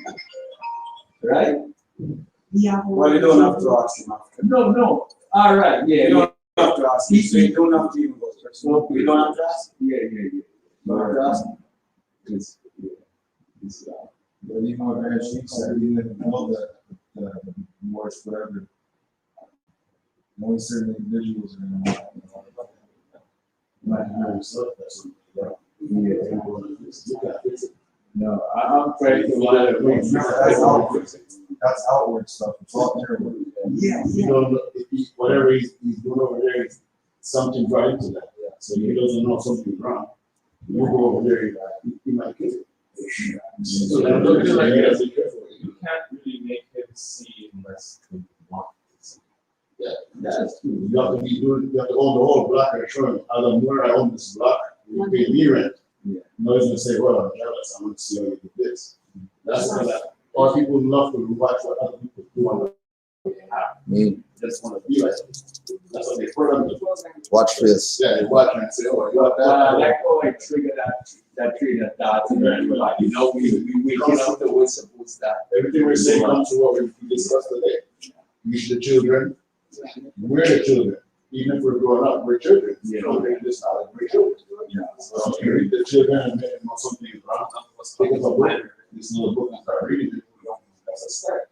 right? Well, you don't have to ask him after. No. All right, yeah. You don't have to ask him. So you don't have to even go first. No, You don't have to ask. Yeah. You don't have to ask. It's, But you know, as she said, we didn't know that the wars forever. Only certain individuals are going to have might hear yourself, that's what no, I'm trying to that's outward stuff. It's all inward. You don't know if whatever he's doing over there is something right into that. Yeah. So he doesn't know something's wrong. You go over there, he might get it. So I'm looking like you have to be careful. You can't really make him see unless you want to see. Yeah, that's true. You have to own the whole block and show him, Adam, where I own this block, you pay me rent. Yeah. No, he's gonna say, well, I'm jealous, I want to see how you do this. That's what that, or people love to watch what other people do on what they have. They just want to be like it. That's what they put on the Watch this. yeah, they watch and say, oh, you got that. I like how I triggered that trigger thought in there. Like, you know, we get up the way supposed to. Everything we say comes to what we discussed today. We the children, we're the children. Even if we're growing up, we're children. You know, we're just not like we're children. Yeah. So you read the children and then something is wrong. Take up a book, this little book and start reading it. That's a start.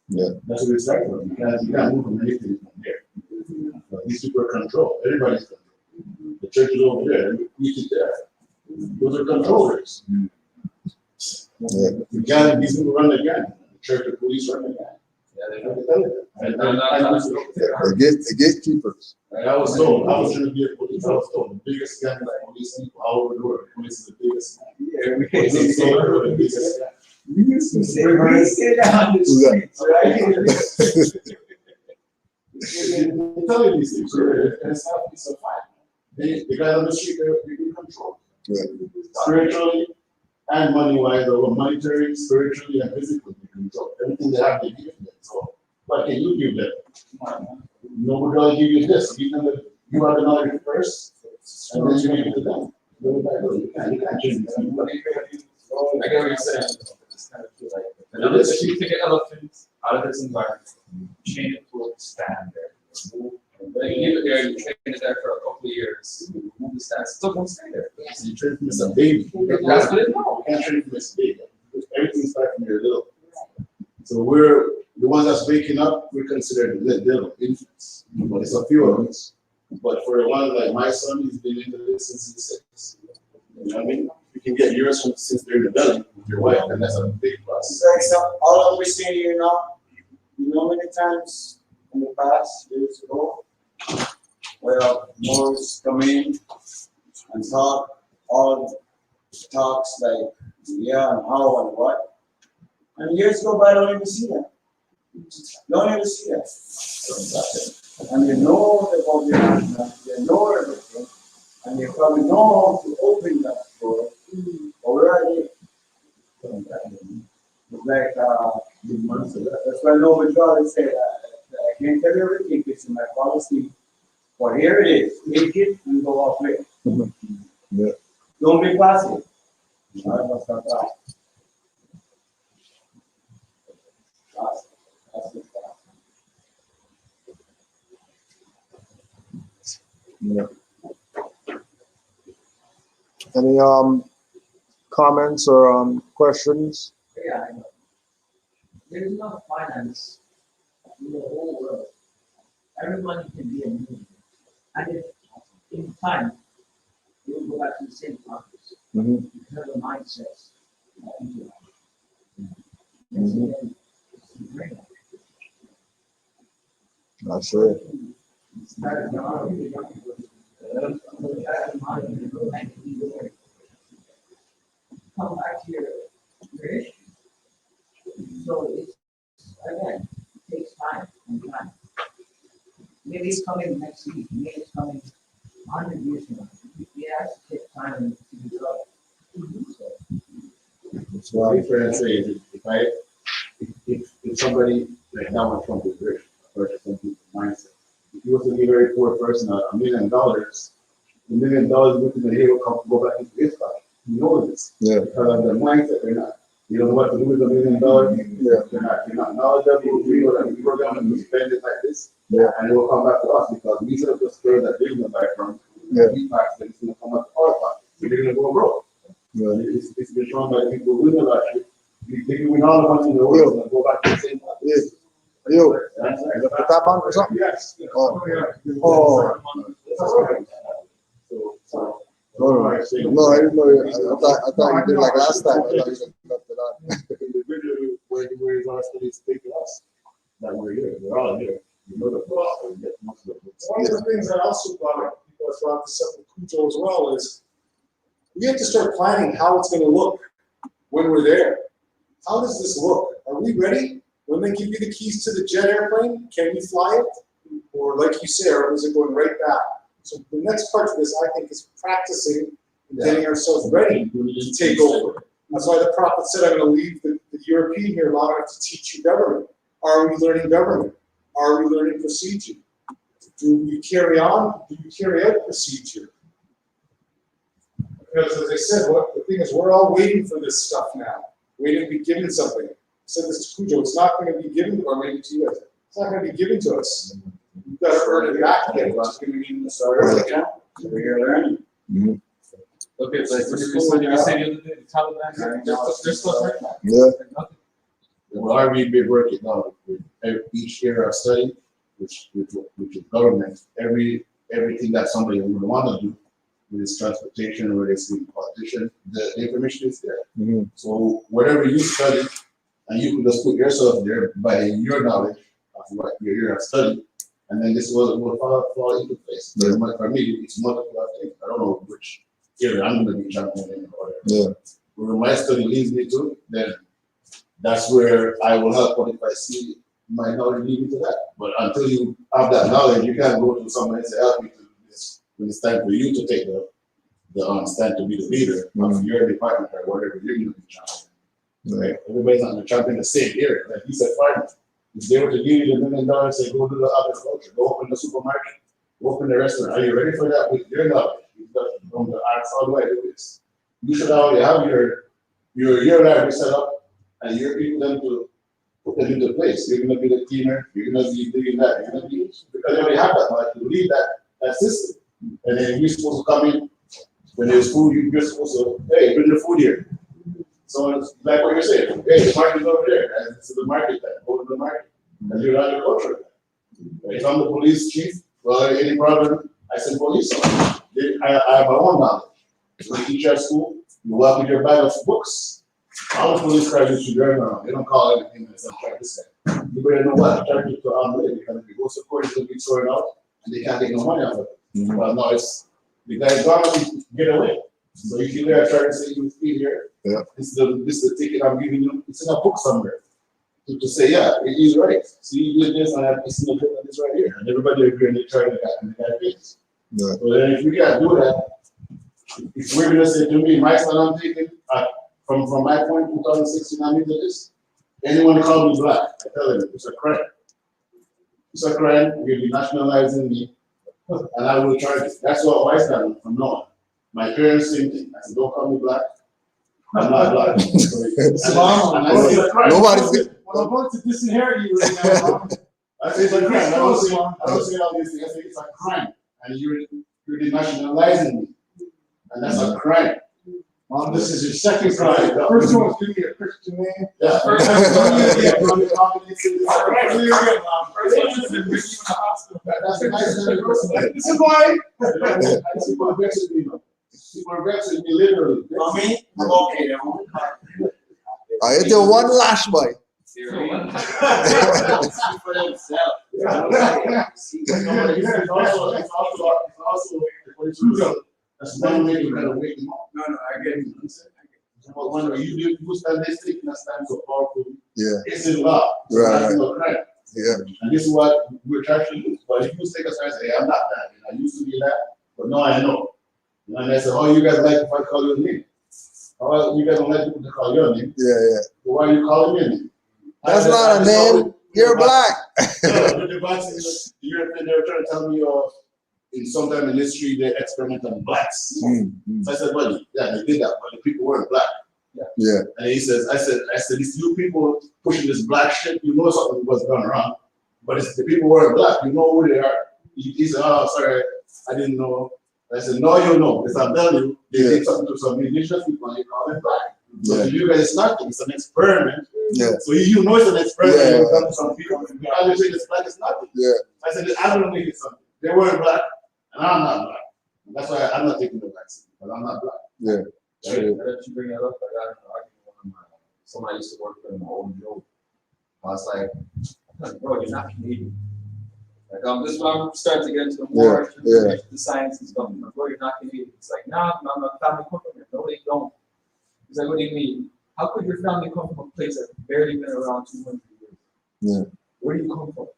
Yeah. That's what we start from. You can't move from anything from there. These people are controlled. Everybody's controlled. The church is over there. We sit there. Those are controllers. Yeah. The gang, these people run the gang. The church, the police run the gang. The gatekeepers. And I was told, I was trying to be a police, I was told, the biggest scam is police people all over the world. Police is the biggest. Yeah, we Police is the biggest scam. We used to say that on the streets, right? I'm telling you these things, and it's not a piece of fact. The guys on the street, they're in control. Yeah. Spiritually and money-wise, or monetary, spiritually and physically, they control. Everything they have, they give them. So, what can you give them? Nobody will give you this. Give them you have the knowledge first, and then you give it to them. You can't change it. I get what you're saying. It's kind of feel like another if you take an elephant out of its environment, chain it to a stand there. But you leave it there, you train it there for a couple of years, you move the stand, still gonna stay there. So you train from as a baby. That's what it knows. You can't train from as a baby. Everything starts from your little. So we're the ones that's waking up, we're considered the little infants. But it's a few of us. But for the one like my son, he's been into this since he's 6. You know what I mean? You can get yours from since they're in the belly with your wife, and that's a big plus. Like all of we're seeing here now, you know many times in the past, years ago, well, Moors come in and talk, all talks like, yeah, and how and what. And years go by, don't even see that. Don't even see that. And they know about the land, they know everything, and they probably know how to open that door. But where are they? It's like, that's why nobody always say that. I can't tell you everything, it's in my policy. But here it is, take it and go off it. Yeah. Don't be passive. I must not pass. That's it. Yeah. Any comments or questions? Yeah, I know. There's enough finance in the whole world. Everybody can be a millionaire. And if in time, we will go back to the same process. Because of the mindsets that people have. And so then, it's the brain. Not sure. Come back to your issue. So it's, again, it takes time and time. Maybe it's coming next week, maybe it's coming 100 years from now. It has to take time to develop. That's why my friend says if somebody like Donald Trump is rich, a person some people's mindset. If he was to be a very poor person, $1 million, $1 million within the year will come go back into his pocket. He knows this. Yeah. Because of their mindset, they're not. You don't know what to do with $1 million. Yeah. They're not knowledgeable. We're going to spend it like this. Yeah. And it will come back to us because we set up the store that they're going to buy from. Yeah. We tax them, it's going to come up to our pocket. So they're going to go broke. Yeah. It's been shown by people who win the lottery. They can win all the money in the world and go back to the same pocket. Yeah. Yo, you put that on or something? Yes. Oh. Oh. So, No, I didn't know. I thought you did like last time. I thought you left it on. individually, where is our studies take us? That we're here. We're all here. You know the process. We get most of it. One of the things I also brought up, people have brought this up with Cujo as well, is we have to start planning how it's going to look when we're there. How does this look? Are we ready? When they give you the keys to the jet airplane, can you fly it? Or like you said, or is it going right back? So the next part of this, I think, is practicing and getting ourselves ready to take over. That's why the prophet said, I'm going to leave the European here long enough to teach you government. Are we learning government? Are we learning procedure? Do you carry on? Do you carry out procedure? Because as I said, the thing is, we're all waiting for this stuff now. Waiting to be given something. I said this to Cujo, it's not going to be given, or maybe to you guys, it's not going to be given to us. You've got to earn it back again, which is going to mean the start early. So you're learning. Okay, like what you said the other day, the Taliban, they're still right now. Yeah. Well, I read big work it now with each area of study, which is government. Everything that somebody would want to do with his transportation, whether it's being a politician, the information is there. So whatever you study and you could just put yourself there by your knowledge of what you're studying, and then this will fall into place. Yeah. But for me, it's multiple things. I don't know which area I'm going to be champion in or whatever. Yeah. Where my study leads me to, then that's where I will help. But if I see my knowledge lead me to that, but until you have that knowledge, you can't go to someone and say, "Help me to do this." When it's time for you to take the stand to be the leader of your department or whatever you're going to be champion. Right? Everybody's not going to champion the same area. Like you said, farmers. If they were to give you the $1 million and say, go do the agriculture, go open the supermarket, go open the restaurant, are you ready for that with your knowledge? You've got from the arts, how do I do this? You should already have your library set up and you're able them to put them into place. You're going to be the cleaner, you're going to be doing that, you're going to be, because you already have that knowledge to lead that system. And then you're supposed to come in, when there's food, you're supposed to, hey, bring the food here. So it's like what you're saying, hey, the market's over there, and it's the market time, go to the market, and you're agriculture. If I'm the police chief, well, any problem, I send police on. I have my own knowledge. So you teach at school, you walk with your bag of books. All the police cars you should learn around. They don't call everything that's a track this guy. You better know what to charge you to unlimited, because if you go to court, it's going to be thrown out, and they can't take no money out of it. But no, it's the guy's gone to get away. So if you're there trying to say you feel here, this is the ticket I'm giving you. It's in a book somewhere to say, yeah, it is right. See, you did this, and it's in the book, and it's right here. And everybody agree, and they try to get and the guy pays. So then if we can't do that, if we're going to say to me, my son I'm taking, from my point, 2016, I'm into this, anyone call me black, I tell them it's a crime. It's a crime, you'll be nationalizing me, and I will charge it. That's what I stand from now on. My parents same thing. I said, don't call me black. I'm not black. Nobody's I'm about to disinherit you right now, Mom. I say it's a crime. I don't say all these things. I say it's a crime. And you're denationalizing me. And that's a crime. Mom, this is your second crime. The first one was giving me a Christian name. Yeah. First one was bringing you to the hospital. That's a nice thing. This is why. People are vexing me. People are vexing me literally. I'm okay. I hit you one lash, boy. For themselves. That's one way to kind of wake them up. No, I get it. But when you stand this thing, that stands so powerful. Yeah. It's in law. So Right. that's no crime. Yeah. And this is what we're trying to do. But if you take us and say, hey, I'm not that, and I used to be that, but now I know. And I said, oh, you guys like if I call your name? Oh, you guys don't like people to call your name. Yeah, yeah. So why are you calling your name? That's not a name. You're black. The European, they were trying to tell me, in sometime in history, they experiment on blacks. So I said, well, yeah, they did that, but the people weren't black. Yeah. And he says, I said, it's you people pushing this black shit, you know something was going wrong, but it's the people weren't black, you know who they are. He said, oh, sorry, I didn't know. I said, no, you know, because I'm telling you, they did something to some indigenous people and they call it black. So to you guys, it's nothing, it's an experiment. Yeah. So you know it's an experiment, Yeah. you've done to some people, and you always say it's black, it's nothing. Yeah. I said, I'm gonna make it something. They weren't black, and I'm not black. And that's why I'm not taking the vaccine, but I'm not black. Yeah. Right? That you bring that up, I got an argument with one of someone I used to work with in my old job. I was like, bro, you're not Canadian. Like, this is why I'm starting to get into the more the science and stuff. Like, bro, you're not Canadian. It's like, nah, I'm a family come from here. No, they don't. He's like, what do you mean? How could your family come from a place that's barely been around 200 years? Yeah. Where do you come from?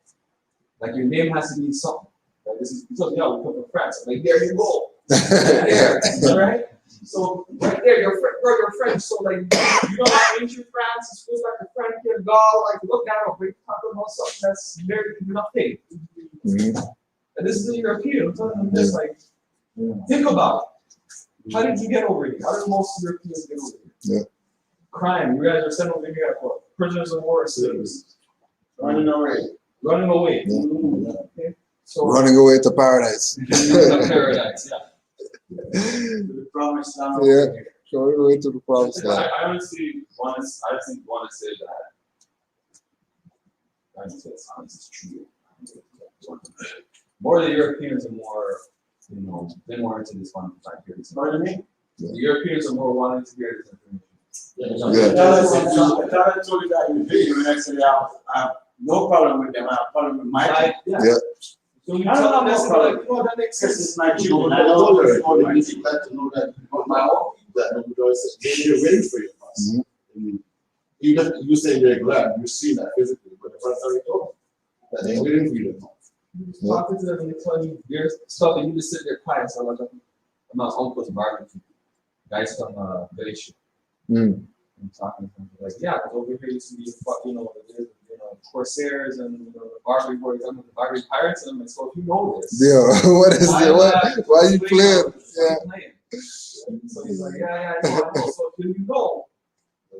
Like, your name has to be something. Like, this is, so, yeah, we come from France. I'm like, there you go. There, all right? So, right there, your French. So, like, you know how ancient France is supposed like the French and Gaul, like, look at it, we're talking about something that's very nothing. And this is the European. I'm telling them this, like, think about it. How did you get over here? How did most Europeans get over here? Yeah. Crime. You guys are sent over here for prisoners of war, slaves. Running away. Running away. Yeah. Okay. So Running away to paradise. paradise, yeah. The promised land. Yeah. Going away to the promised land. I honestly want to say that. I just say it's honest, it's true. More of the Europeans are more, you know, they're more into this one fact here. Pardon me? The Europeans are more wanting to hear this information. Yeah. I thought I told you that in the video, and I said I have no problem with them. I have a problem with my children. Yeah. So you I don't tell have them no problem. like, no, that makes Because sense. it's my children. I I don't know know that. what You my need children. to know that my own that nobody says they're waiting for you. Mhm. I mean, you say you're glad, you see that physically, but the first time you told them that they're waiting for you. Talking to them and they tell you there's stuff and you just sit there quiet. So like, I'm not uncle's barbecue. Guys from Village. Mm. I'm talking to them like, yeah, because over here used to be Corsairs and the Barbary boys, the Barbary pirates, and I'm like, so if you know this, Yeah. What is it? Why are you playing? Yeah. So he's like, yeah, I know. So if you know,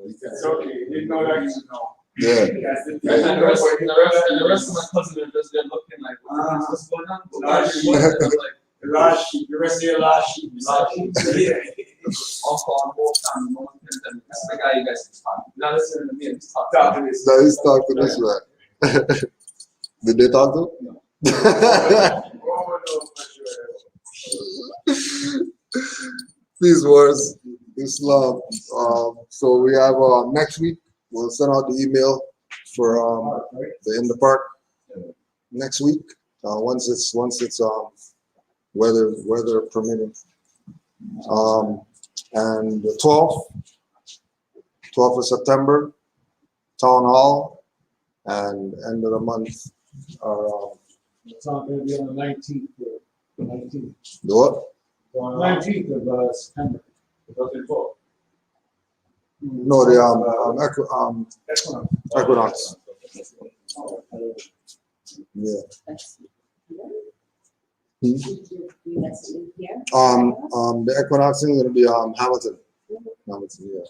It's okay. You know that you know. Yeah. That's the thing. and the rest of my cousins are just there looking like, what's going on? The last sheep, the rest of your last sheep. Yeah. Uncle on both times, no one can tell me. That's the guy you guys can talk. Not listening to me, I'm just talking. Now he's talking this way. Did they talk to him? These words, Islam. So we have next week. We'll send out the email for the in the park next week. Once it's weather permitting. And the 12th of September, Town Hall, and end of the month. It's not gonna be on the 19th. The 19th. The what? 19th of September. No, the Equinox. Yeah. Hmm? The Equinox is gonna be Hamilton. Hamilton, yeah.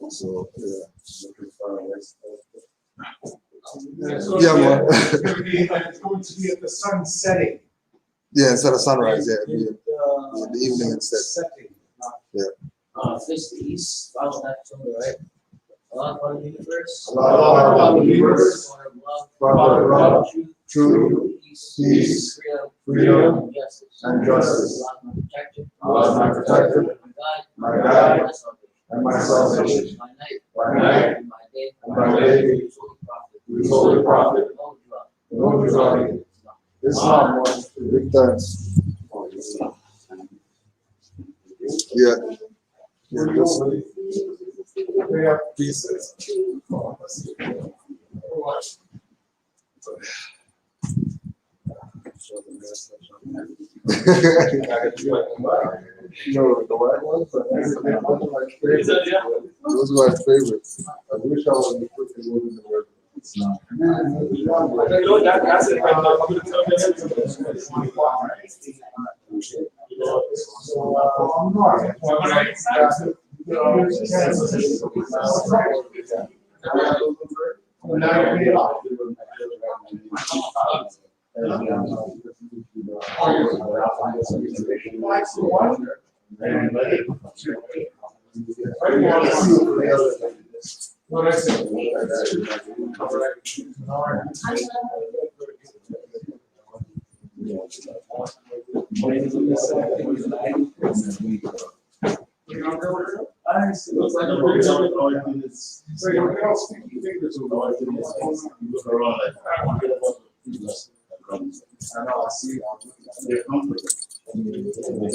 So yeah. Yeah, man. It's going to be at the sun setting. Yeah, instead of sunrise, yeah, it'd be in the evening instead. Setting. Face the east, follow that to the right. Allah, Father, universe. Allah, Father, universe. Father, love, truth, peace, freedom, and justice. Allah is my protector, my guide, and my salvation. By night, and by day, His holy prophet, no Deuteronomy. Islam was big thanks. Yeah. We have pieces. No, the white ones, but those are my favorites. I wish I was the quick and moving the word. It's not. That's it right now. I'm going to tell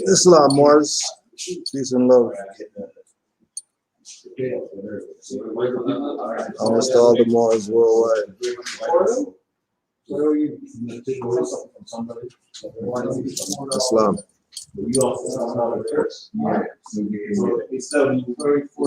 Islam wars, peace and love. Almost all the Moors worldwide. Islam.